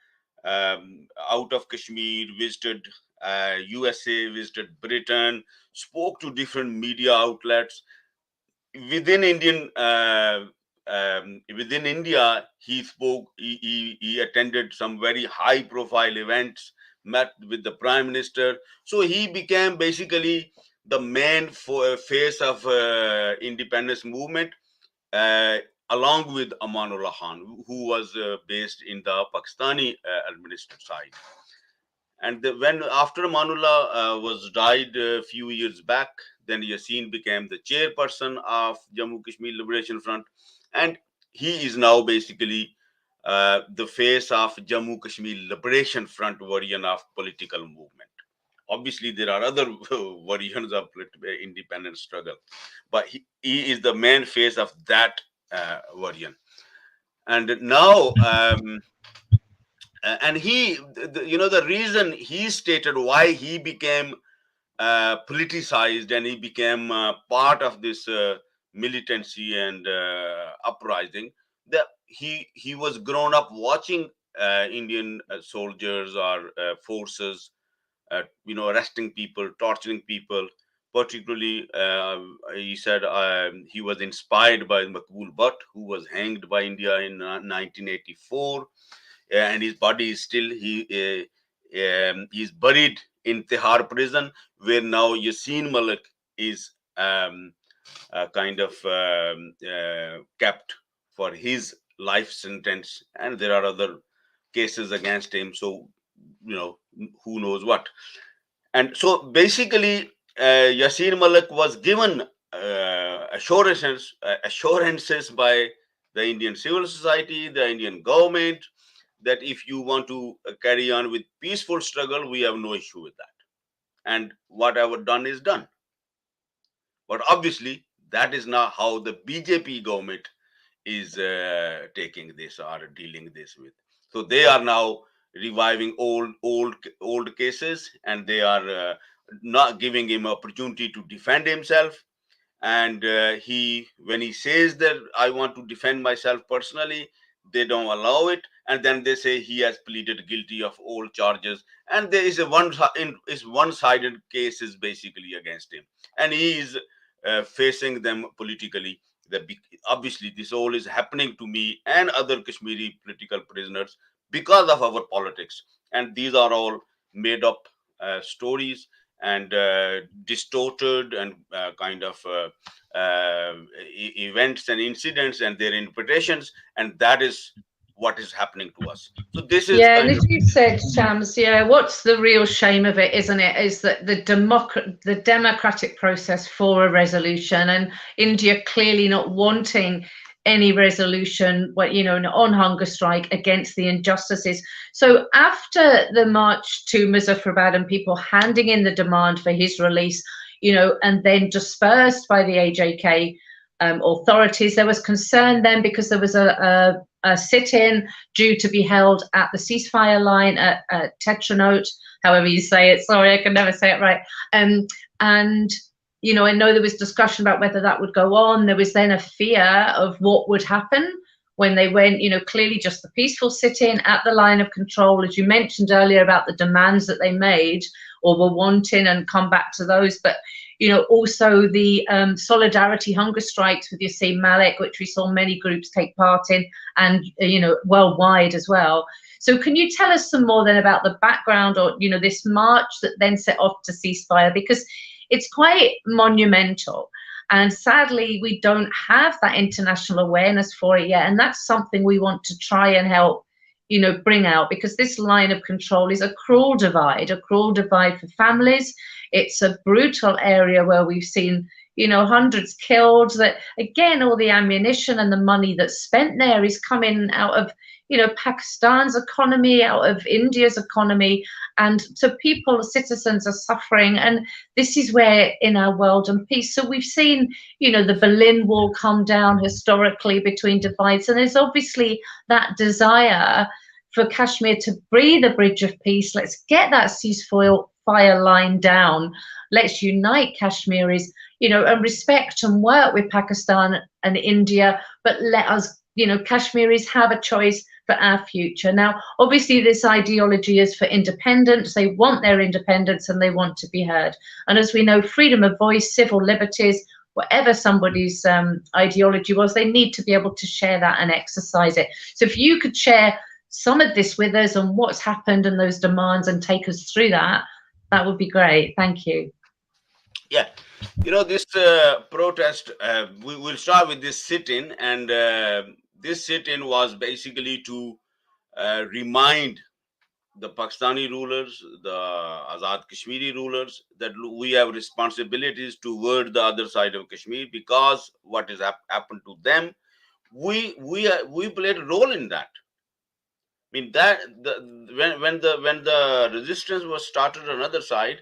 of Kashmir, visited USA, visited Britain, spoke to different media outlets within within India. He spoke. He attended some very high-profile events, met with the Prime Minister. So he became basically the main face of independence movement. Uh, Along with Amanullah Khan, who was based in the Pakistani administered side. And when after Amanullah was died a few years back, then Yasin became the chairperson of Jammu Kashmir Liberation Front, and he is now basically the face of Jammu Kashmir Liberation Front version of political movement. Obviously, there are other versions of independent struggle, but he is the main face of that version. And now, and the reason he stated why he became politicized and he became part of this militancy and uprising, that he was grown up watching Indian soldiers or forces arresting people, torturing people. Particularly, he said he was inspired by Makbul Butt, who was hanged by India in 1984, and his body is still he's buried in Tihar prison, where now Yasin Malik is kind of kept for his life sentence, and there are other cases against him. So who knows what. And so basically, Yasin Malik was given assurances by the Indian civil society, the Indian government, that if you want to carry on with peaceful struggle, we have no issue with that. And whatever done is done. But obviously, that is not how the BJP government is taking this or dealing this with. So they are now reviving old cases, and they are not giving him opportunity to defend himself. And when he says that I want to defend myself personally, they don't allow it, and then they say he has pleaded guilty of all charges, and there is a one-sided case is basically against him, and he is facing them politically. Obviously this all is happening to me and other Kashmiri political prisoners because of our politics, and these are all made up stories and distorted and kind of events and incidents and their interpretations, and that is what is happening to us. So this is and as you said, Shams, what's the real shame of it, isn't it, is that the democratic process for a resolution, and India clearly not wanting any resolution, on hunger strike against the injustices. So after the march to Muzaffarabad and people handing in the demand for his release, and then dispersed by the AJK authorities, there was concern then because there was a sit-in due to be held at the ceasefire line at Tetranote, however you say it. Sorry, I can never say it right. And I know there was discussion about whether that would go on. There was then a fear of what would happen when they went, clearly just the peaceful sit-in at the line of control, as you mentioned earlier about the demands that they made or were wanting, and come back to those. But, also the solidarity hunger strikes with Yasin Malik, which we saw many groups take part in, and, worldwide as well. So can you tell us some more then about the background, or this march that then set off to ceasefire, because it's quite monumental. And sadly, we don't have that international awareness for it yet. And that's something we want to try and help, bring out, because this line of control is a cruel divide for families. It's a brutal area where we've seen, hundreds killed. That, again, all the ammunition and the money that's spent there is coming out of, Pakistan's economy, out of India's economy. And so people, citizens are suffering. And this is where in our world and peace. So we've seen, the Berlin Wall come down historically between divides. And there's obviously that desire for Kashmir to breathe a bridge of peace. Let's get that ceasefire line down. Let's unite Kashmiris, and respect and work with Pakistan and India. But let us, Kashmiris have a choice for our future. Now, obviously, this ideology is for independence. They want their independence and they want to be heard. And as we know, freedom of voice, civil liberties, whatever somebody's ideology was, they need to be able to share that and exercise it. So if you could share some of this with us and what's happened and those demands and take us through that, that would be great. Thank you. Yeah, this protest, we will start with this sit-in, and this sit-in was basically to remind the Pakistani rulers, the Azad Kashmiri rulers, that we have responsibilities toward the other side of Kashmir, because what has happened to them, we played a role in that. I mean, that when the resistance was started on other side,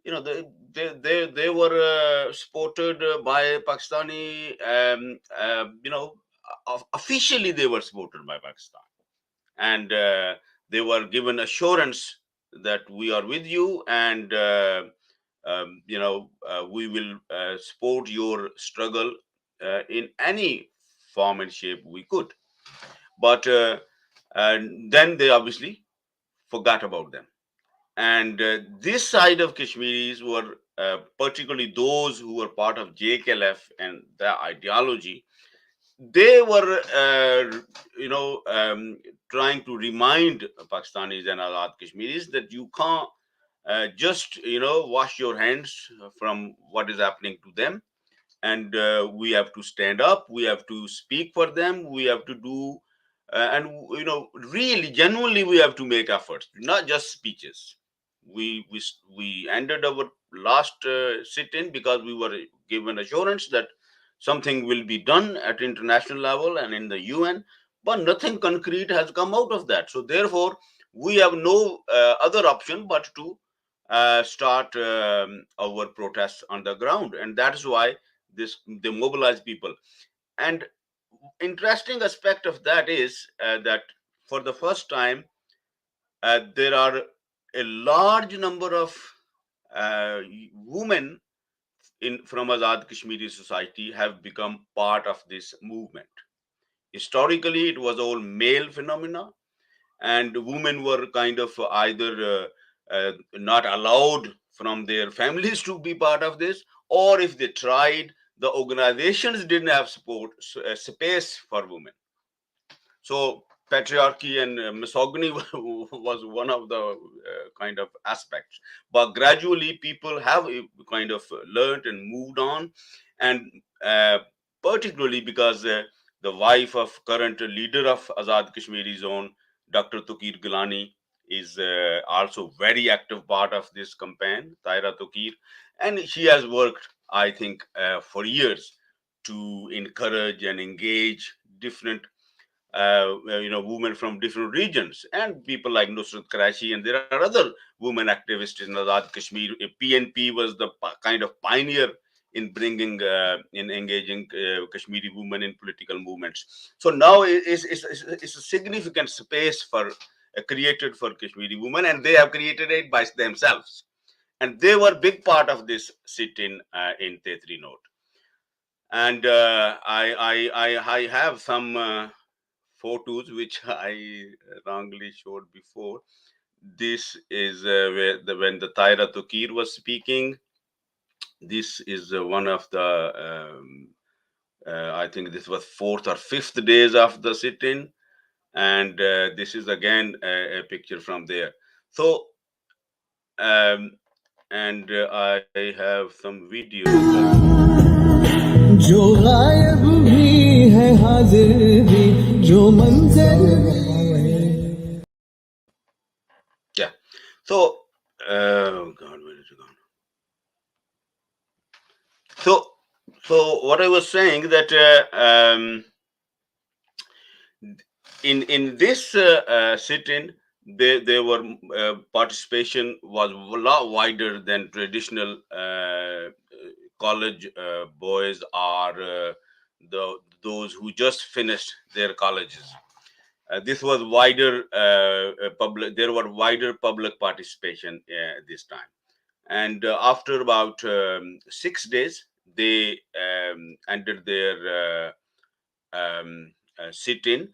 they were supported by Pakistani. Officially they were supported by Pakistan, and they were given assurance that we are with you, and we will support your struggle in any form and shape we could. But and then they obviously forgot about them. And this side of Kashmiris were particularly those who were part of JKLF and their ideology. They were, trying to remind Pakistanis and Azad Kashmiris that you can't just, wash your hands from what is happening to them. And we have to stand up. We have to speak for them. We have to do, and really, genuinely, we have to make efforts, not just speeches. We ended our last sit-in because we were given assurance that something will be done at international level and in the UN, but nothing concrete has come out of that. So therefore, we have no other option but to start our protests on the ground, and that's why they mobilize people. And interesting aspect of that is that for the first time, there are a large number of women from Azad Kashmiri society have become part of this movement. Historically, it was all male phenomena, and women were kind of either not allowed from their families to be part of this, or if they tried, the organizations didn't have support space for women. So patriarchy and misogyny was one of the kind of aspects. But gradually, people have kind of learned and moved on, and particularly because the wife of current leader of Azad Kashmiri Zone, Dr. Tukir Gilani, is also very active part of this campaign, Taira Tukir, and she has worked, I think, for years to encourage and engage different women from different regions, and people like Nusrat Karachi, and there are other women activists in Azad Kashmir. PNP was the kind of pioneer in bringing in engaging Kashmiri women in political movements. So now it's a significant space for created for Kashmiri women, and they have created it by themselves, and they were big part of this sit-in in Tetri Note. And I have some photos which I wrongly showed before. This is when the Taira Tukir was speaking. This is one of the I think this was 4th or 5th days of the sit-in. And this is again a picture from there. So um, and I have some videos जो गायब भी है हाजिर भी जो मंजिल yeah. So God, where is it gone? So what I was saying that in this sit-in, there were participation was a lot wider than traditional college boys or those who just finished their colleges. This was wider public. There were wider public participation this time, and after about 6 days, they ended their sit-in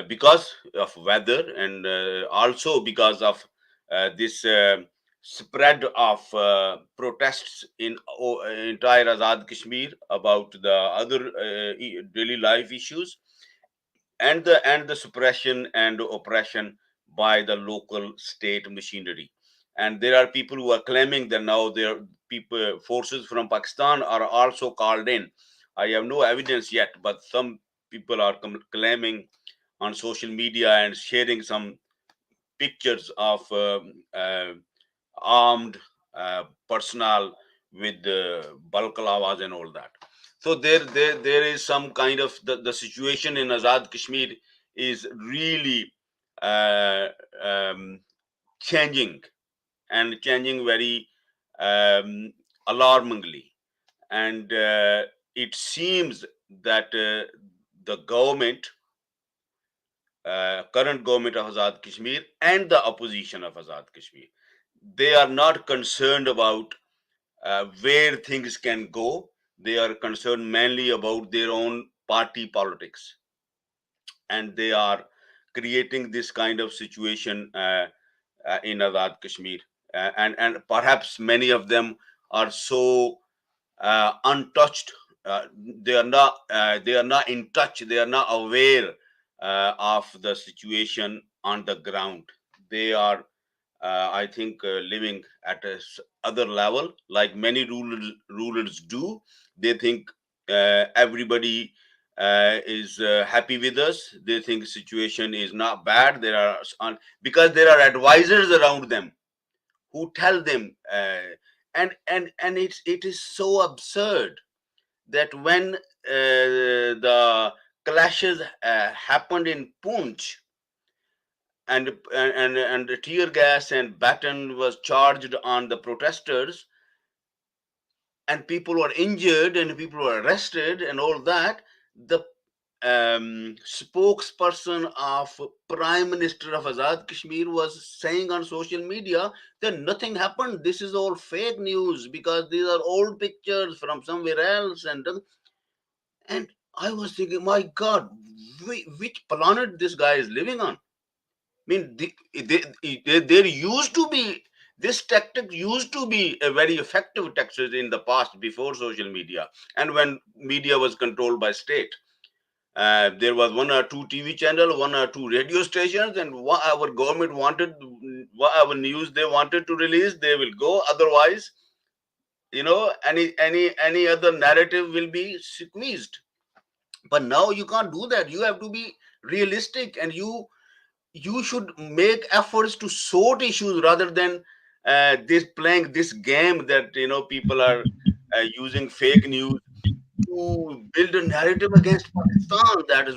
because of weather and also because of this spread of protests in entire Azad Kashmir about the other daily life issues and the suppression and oppression by the local state machinery. And there are people who are claiming that now their people forces from Pakistan are also called in. I have no evidence yet, but some people are claiming on social media and sharing some pictures of armed personnel with balkalavas and all that. So there is some kind of the situation in Azad Kashmir is really uh, um, changing and changing very alarmingly. And it seems that the government, current government of Azad Kashmir and the opposition of Azad Kashmir, they are not concerned about where things can go. They are concerned mainly about their own party politics, and they are creating this kind of situation in Azad Kashmir, and perhaps many of them are so untouched. They are not in touch. They are not aware of the situation on the ground. They are, I think, living at a other level, like many rulers do. They think everybody is happy with us. They think situation is not bad. There are because there are advisors around them who tell them, and it is so absurd that when the clashes happened in Poonch, and the tear gas and baton was charged on the protesters, and people were injured and people were arrested and all that, the spokesperson of Prime Minister of Azad Kashmir was saying on social media that nothing happened. This is all fake news because these are old pictures from somewhere else. And I was thinking, my God, which planet this guy is living on? I mean, there used to be this tactic used to be a very effective tactic in the past before social media and when media was controlled by state. There was one or two TV channel, one or two radio stations, and what our government wanted, whatever news they wanted to release, they will go. Otherwise, any other narrative will be squeezed. But now you can't do that. You have to be realistic, and you should make efforts to sort issues rather than this playing this game that people are using fake news to build a narrative against Pakistan. That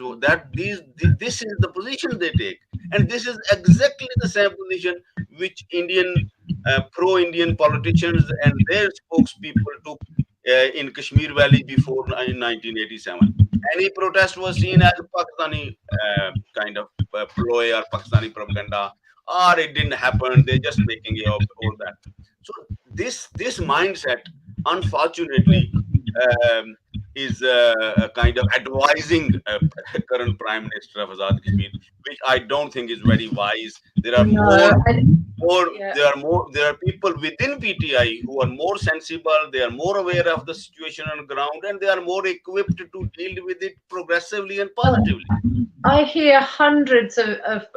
is this is the position they take, and this is exactly the same position which Indian pro-Indian politicians and their spokespeople took in Kashmir Valley before in 1987. Any protest was seen as a Pakistani kind of ploy or Pakistani propaganda, or it didn't happen. They're just making it up, all that. So this mindset, unfortunately. Um, is kind of advising current Prime Minister of Azad Kashmir, which I don't think is very wise. There are No, there are people within PTI who are more sensible, they are more aware of the situation on the ground, and they are more equipped to deal with it progressively and positively. I hear hundreds of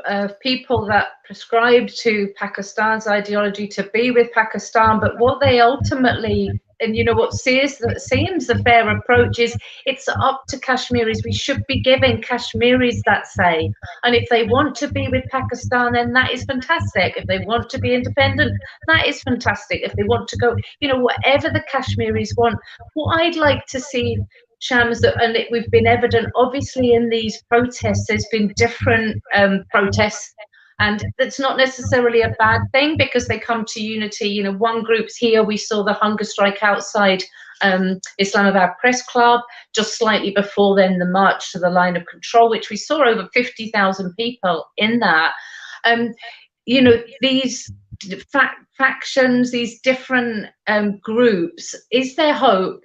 people that prescribe to Pakistan's ideology to be with Pakistan, but what they ultimately, and you know what seems the fair approach is, it's up to Kashmiris. We should be giving Kashmiris that say. And if they want to be with Pakistan, then that is fantastic. If they want to be independent, that is fantastic. If they want to go, you know, whatever the Kashmiris want. What I'd like to see, Shams, we've been evident, obviously, in these protests, there's been different protests, and that's not necessarily a bad thing because they come to unity. You know, one group's here, we saw the hunger strike outside Islamabad Press Club, just slightly before then the march to the line of control, which we saw over 50,000 people in that. You know, these factions, these different groups, is there hope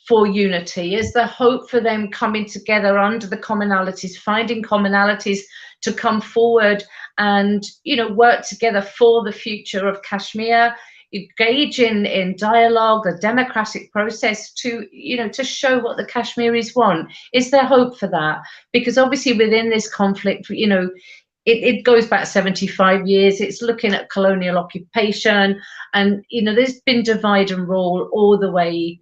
for unity? Is there hope for them coming together under the commonalities, finding commonalities to come forward and, you know, work together for the future of Kashmir, engage in dialogue, the democratic process to, you know, to show what the Kashmiris want? Is there hope for that? Because obviously within this conflict, you know, it goes back 75 years. It's looking at colonial occupation, and, you know, there's been divide and rule all the way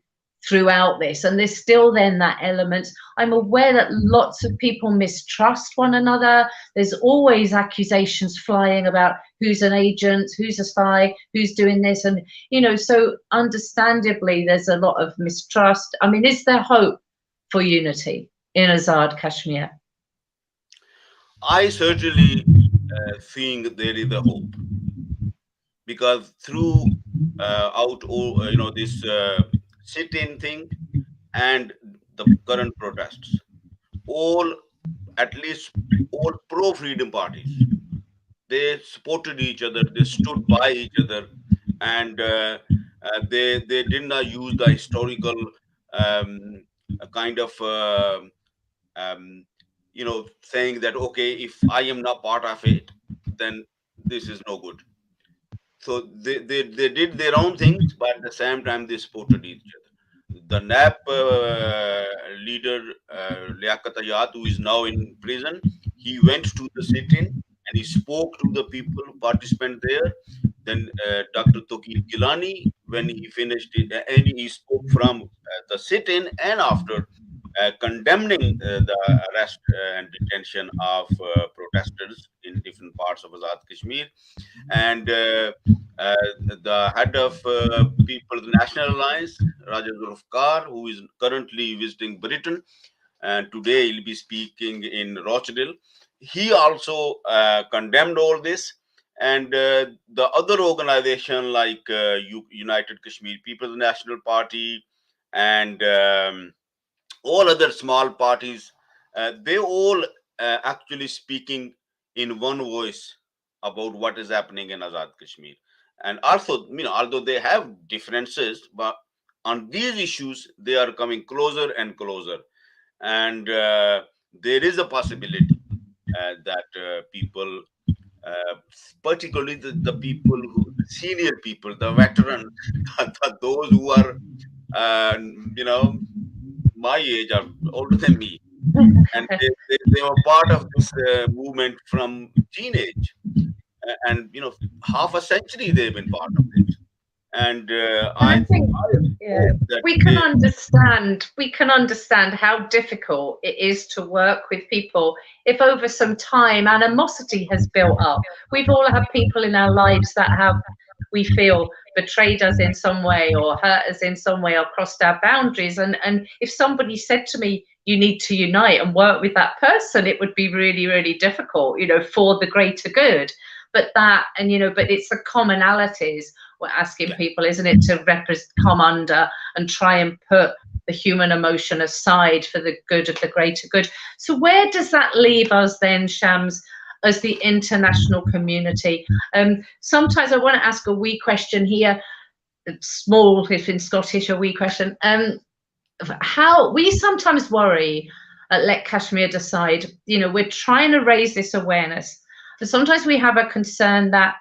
throughout this, and there's still then that element. I'm aware that lots of people mistrust one another. There's always accusations flying about who's an agent, who's a spy, who's doing this, and, you know, so understandably there's a lot of mistrust. I mean, is there hope for unity in Azad Kashmir? I certainly think there is a hope, because through you know, this sit-in thing and the current protests, at least all pro-freedom parties, they supported each other, they stood by each other, and they did not use the historical kind of you know, saying that, okay, if I am not part of it, then this is no good. So they did their own things, but at the same time they supported each other. The NAP leader, Liaquat Ayad, who is now in prison, he went to the sit-in and he spoke to the people, participants there. Then Dr. Tokir Gilani, when he finished it, and he spoke from the sit-in and after, condemning the arrest and detention of protesters in different parts of Azad Kashmir. And the head of People's National Alliance, Raja Zulfikar, who is currently visiting Britain, and today he'll be speaking in Rochdale, he also condemned all this. And the other organization like United Kashmir People's National Party and all other small parties, they all actually speaking in one voice about what is happening in Azad Kashmir. And also, you know, although they have differences, but on these issues, they are coming closer and closer. And there is a possibility that people, particularly the people who, senior people, the veterans, those who are, you know, my age, are older than me, and they were part of this movement from teenage, and, you know, half a century they've been part of it. And I think we can understand how difficult it is to work with people if over some time animosity has built up. We've all had people in our lives that have, we feel, betrayed us in some way or hurt us in some way or crossed our boundaries, and if somebody said to me, you need to unite and work with that person, it would be really, really difficult, you know, for the greater good. But that, and, you know, but it's the commonalities we're asking people, isn't it, to come under and try and put the human emotion aside for the good of the greater good. So where does that leave us then, Shams, as the international community? Sometimes I want to ask a wee question here, small if in Scottish, a wee question. how we sometimes worry at Let Kashmir Decide, we're trying to raise this awareness, but sometimes we have a concern that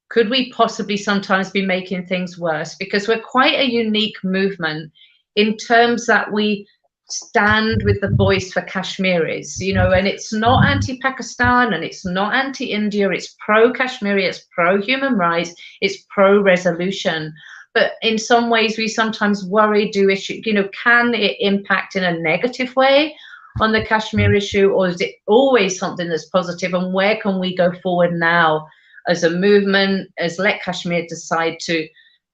could we possibly sometimes be making things worse, because we're quite a unique movement in terms that we stand with the voice for Kashmiris, and it's not anti-Pakistan and it's not anti-India, it's pro-Kashmiri, it's pro-human rights, it's pro-resolution. But in some ways we sometimes worry, can it impact in a negative way on the Kashmir issue, or is it always something that's positive? And where can we go forward now as a movement, as Let Kashmir Decide, to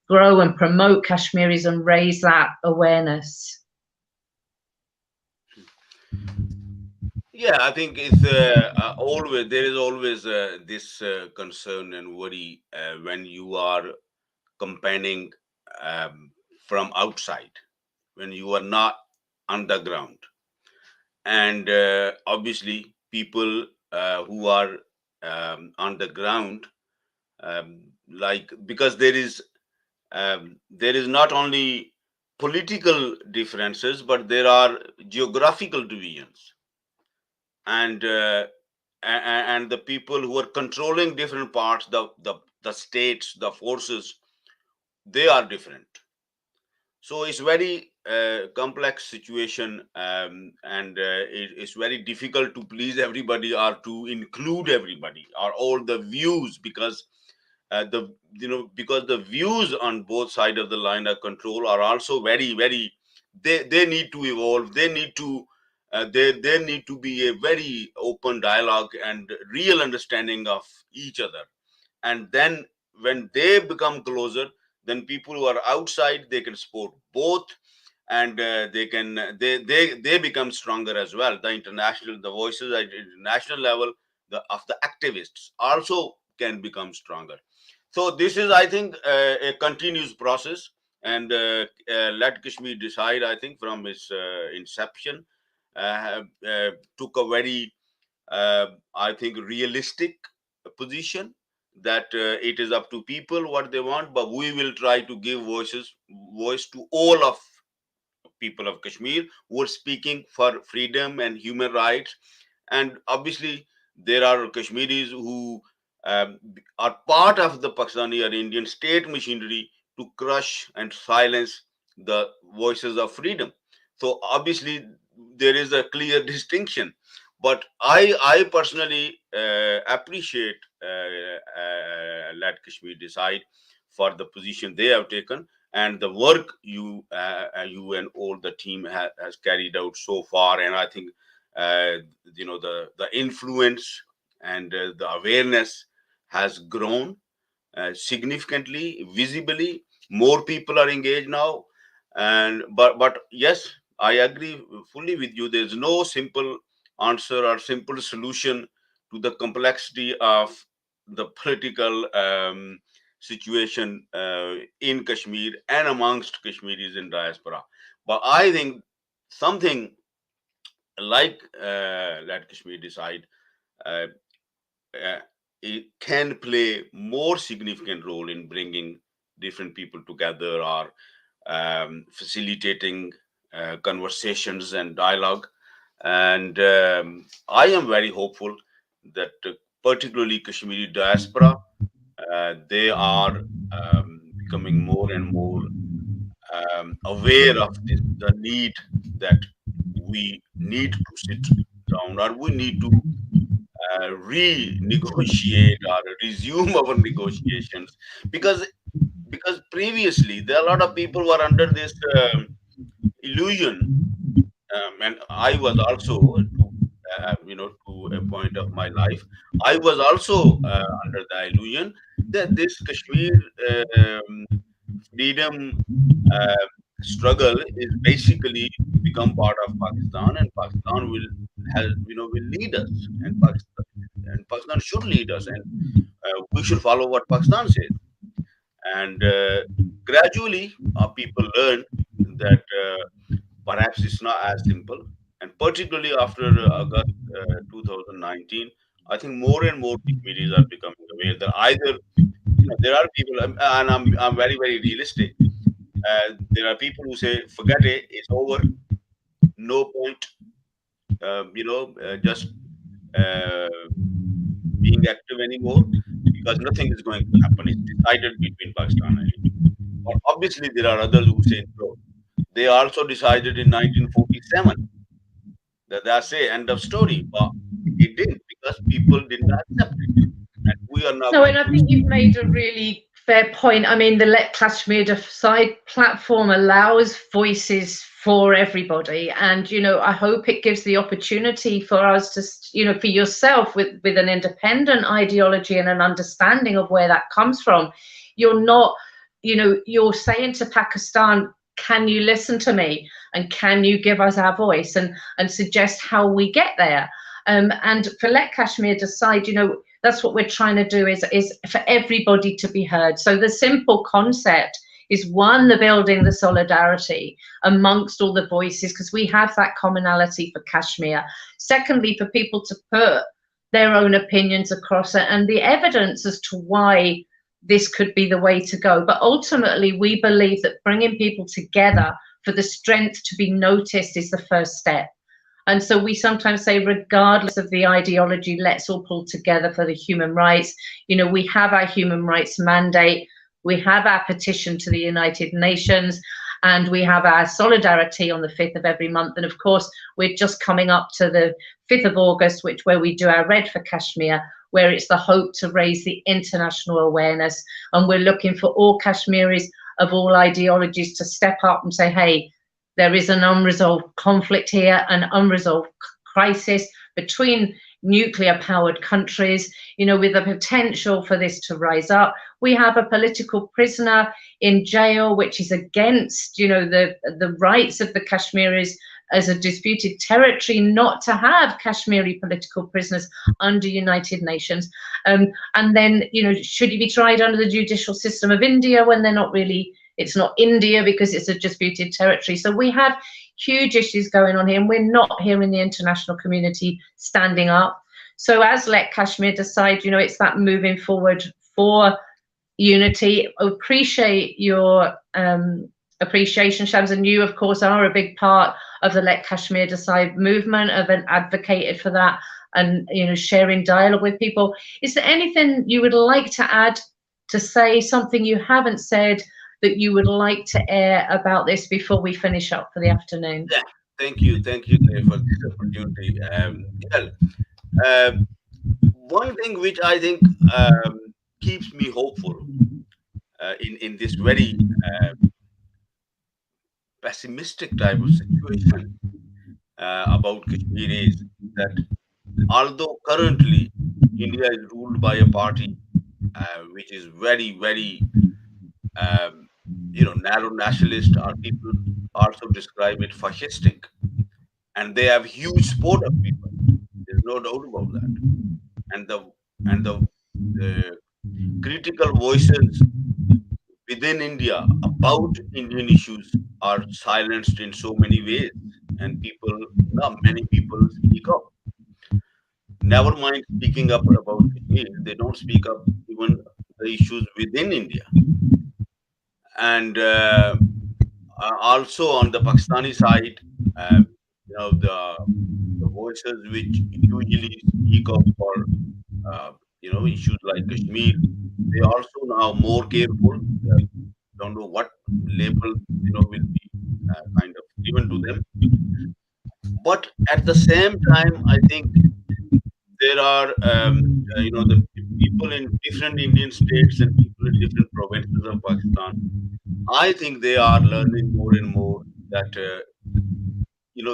grow and promote Kashmiris and raise that awareness? Yeah, I think it's always there is always this concern and worry when you are campaigning from outside, when you are not underground, and obviously people who are on the ground, because there is not only political differences, but there are geographical divisions, and and the people who are controlling different parts, the states, the forces, they are different. So it's very complex situation, and it's very difficult to please everybody or to include everybody or all the views, because because the views on both sides of the line of control are also very, they need to evolve. They need to there need to be a very open dialogue and real understanding of each other. And then when they become closer, then people who are outside, they can support both, and they become stronger as well. The voices at international level, of the activists also can become stronger. So this is, I think, a continuous process. And Let Kashmir Decide, I think, from its inception, took a very, I think, realistic position that it is up to people what they want, but we will try to give voice to all of people of Kashmir who are speaking for freedom and human rights. And obviously, there are Kashmiris who are part of the Pakistani or Indian state machinery to crush and silence the voices of freedom. So obviously, there is a clear distinction. But I personally appreciate Let Kashmir Decide for the position they have taken, and the work you and all the team has carried out so far. And I think the influence and the awareness has grown significantly, visibly. More people are engaged now, and but yes, I agree fully with you. There's no simple answer or simple solution to the complexity of the political situation in Kashmir and amongst Kashmiris in diaspora. But I think something like Let Kashmir Decide, uh, it can play more significant role in bringing different people together, or facilitating conversations and dialogue. And I am very hopeful that particularly Kashmiri diaspora, they are becoming more and more aware of the need that we need to sit down, or we need to renegotiate or resume our negotiations, because previously there are a lot of people who are under this illusion, and I was also to a point of my life, I was also under the illusion that this Kashmir freedom uh, struggle is basically to become part of Pakistan, and Pakistan will help, will lead us, and Pakistan should lead us, and we should follow what Pakistan says. And gradually, people learn that perhaps it's not as simple. And particularly after August 2019, I think more and more Kashmiris are becoming aware that either, there are people, and I'm very, very realistic. There are people who say, forget it, it's over, no point, just uh, being active anymore, because nothing is going to happen. It's decided between Pakistan and India. Or obviously, there are others who say no. They also decided in 1947 that that's it, end of story. But it didn't, because people didn't accept it. And we are now No, going and I to. think you've made a really fair point. I mean, the Let Kashmir Decide platform allows voices for everybody, and I hope it gives the opportunity for us to, for yourself with an independent ideology and an understanding of where that comes from. You're not, you're saying to Pakistan, can you listen to me, and can you give us our voice, and suggest how we get there. And for Let Kashmir Decide, that's what we're trying to do, is for everybody to be heard. So the simple concept is, one, the building the solidarity amongst all the voices, because we have that commonality for Kashmir. Secondly, for people to put their own opinions across it and the evidence as to why this could be the way to go. But ultimately, we believe that bringing people together for the strength to be noticed is the first step. And so we sometimes say, regardless of the ideology, let's all pull together for the human rights. We have our human rights mandate, we have our petition to the United Nations, and we have our solidarity on the 5th of every month. And of course, we're just coming up to the 5th of August, where we do our Red for Kashmir, where it's the hope to raise the international awareness. And we're looking for all Kashmiris of all ideologies to step up and say, hey, there is an unresolved conflict here, an unresolved crisis between nuclear-powered countries, with the potential for this to rise up. We have a political prisoner in jail, which is against, the rights of the Kashmiris as a disputed territory, not to have Kashmiri political prisoners under United Nations. And then, should he be tried under the judicial system of India when they're not really? It's not India because it's a disputed territory. So we have huge issues going on here, and we're not hearing the international community standing up. So as Let Kashmir Decide, it's that moving forward for unity. Appreciate your appreciation, Shams, and you, of course, are a big part of the Let Kashmir Decide movement, of an advocated for that, and sharing dialogue with people. Is there anything you would like to add, to say something you haven't said, that you would like to air about this before we finish up for the afternoon? Yeah, thank you Claire, for this opportunity. One thing which I think keeps me hopeful in this very pessimistic type of situation about Kashmir is that, although currently India is ruled by a party which is very, very narrow nationalist, or people also describe it fascistic, and they have huge support of people. There's no doubt about that. And the critical voices within India about Indian issues are silenced in so many ways, and not many people speak up. Never mind speaking up about Kashmir, they don't speak up even the issues within India. And also on the Pakistani side, the voices which usually speak up for issues like Kashmir, they also now more careful. Don't know what label will be kind of given to them. But at the same time, I think there are the people in different Indian states and people in different provinces of Pakistan. I think they are learning more and more that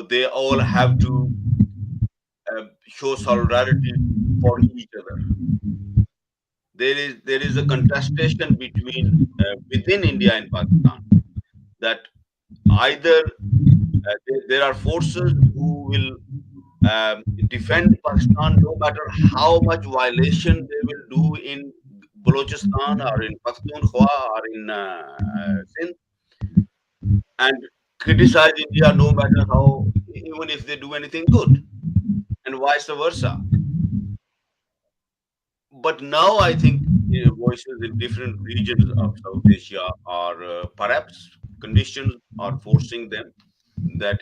they all have to show solidarity for each other. There is a contestation between within India and Pakistan, that either there are forces who will defend Pakistan no matter how much violation they will do in Balochistan or in Pakhtunkhwa or in Sindh, and criticize India no matter how, even if they do anything good, and vice versa. But now I think voices in different regions of South Asia are perhaps conditions are forcing them, that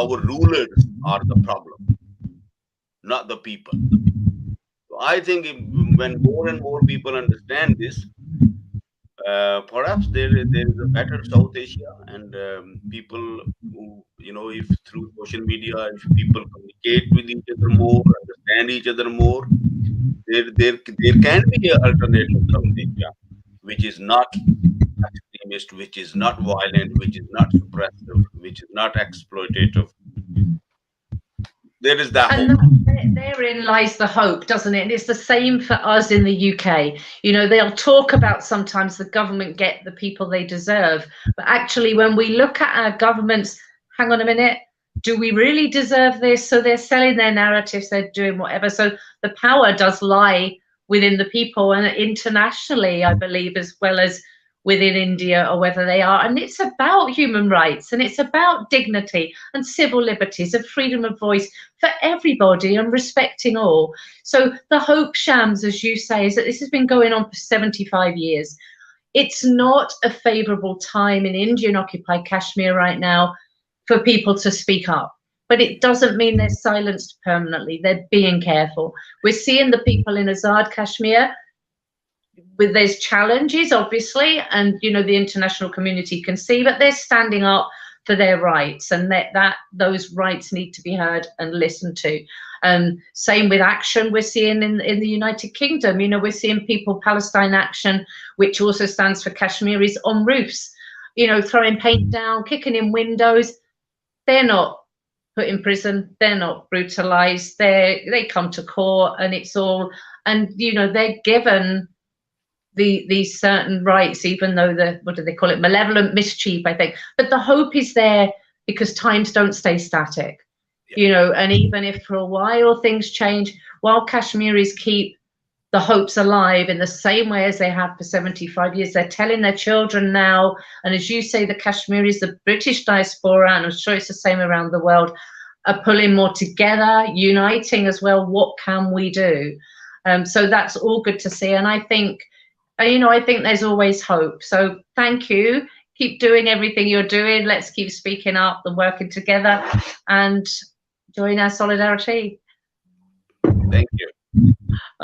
our rulers are the problem, not the people. So I think when more and more people understand this, perhaps there is a better South Asia, and people who, if through social media, if people communicate with each other more, understand each other more, there can be an alternative South Asia, which is not extremist, which is not violent, which is not suppressive, which is not exploitative. There is that hope. And therein lies the hope, doesn't it? And it's the same for us in the UK. They'll talk about sometimes the government get the people they deserve, but actually when we look at our governments, hang on a minute, do we really deserve this? So they're selling their narratives, they're doing whatever. So the power does lie within the people, and internationally, I believe, as well as within India, or whether they are. And it's about human rights, and it's about dignity and civil liberties and freedom of voice for everybody, and respecting all. So the hope, Shams, as you say, is that this has been going on for 75 years. It's not a favourable time in Indian occupied Kashmir right now for people to speak up. But it doesn't mean they're silenced permanently. They're being careful. We're seeing the people in Azad Kashmir, with those challenges, obviously, and the international community can see, but they're standing up for their rights, and that those rights need to be heard and listened to. Same with Action we're seeing in the United Kingdom. We're seeing People Palestine Action, which also stands for Kashmiris, on roofs, throwing paint down, kicking in windows. They're not put in prison, they're not brutalized, they come to court, and it's all, and they're given these certain rights, even though what do they call it, malevolent mischief, I think. But the hope is there, because times don't stay static. And even if for a while things change, while Kashmiris keep the hopes alive in the same way as they have for 75 years, they're telling their children now, and as you say, the Kashmiris, the British diaspora, and I'm sure it's the same around the world, are pulling more together, uniting as well. What can we do? So that's all good to see, and I think there's always hope. So thank you. Keep doing everything you're doing. Let's keep speaking up and working together, and join our solidarity.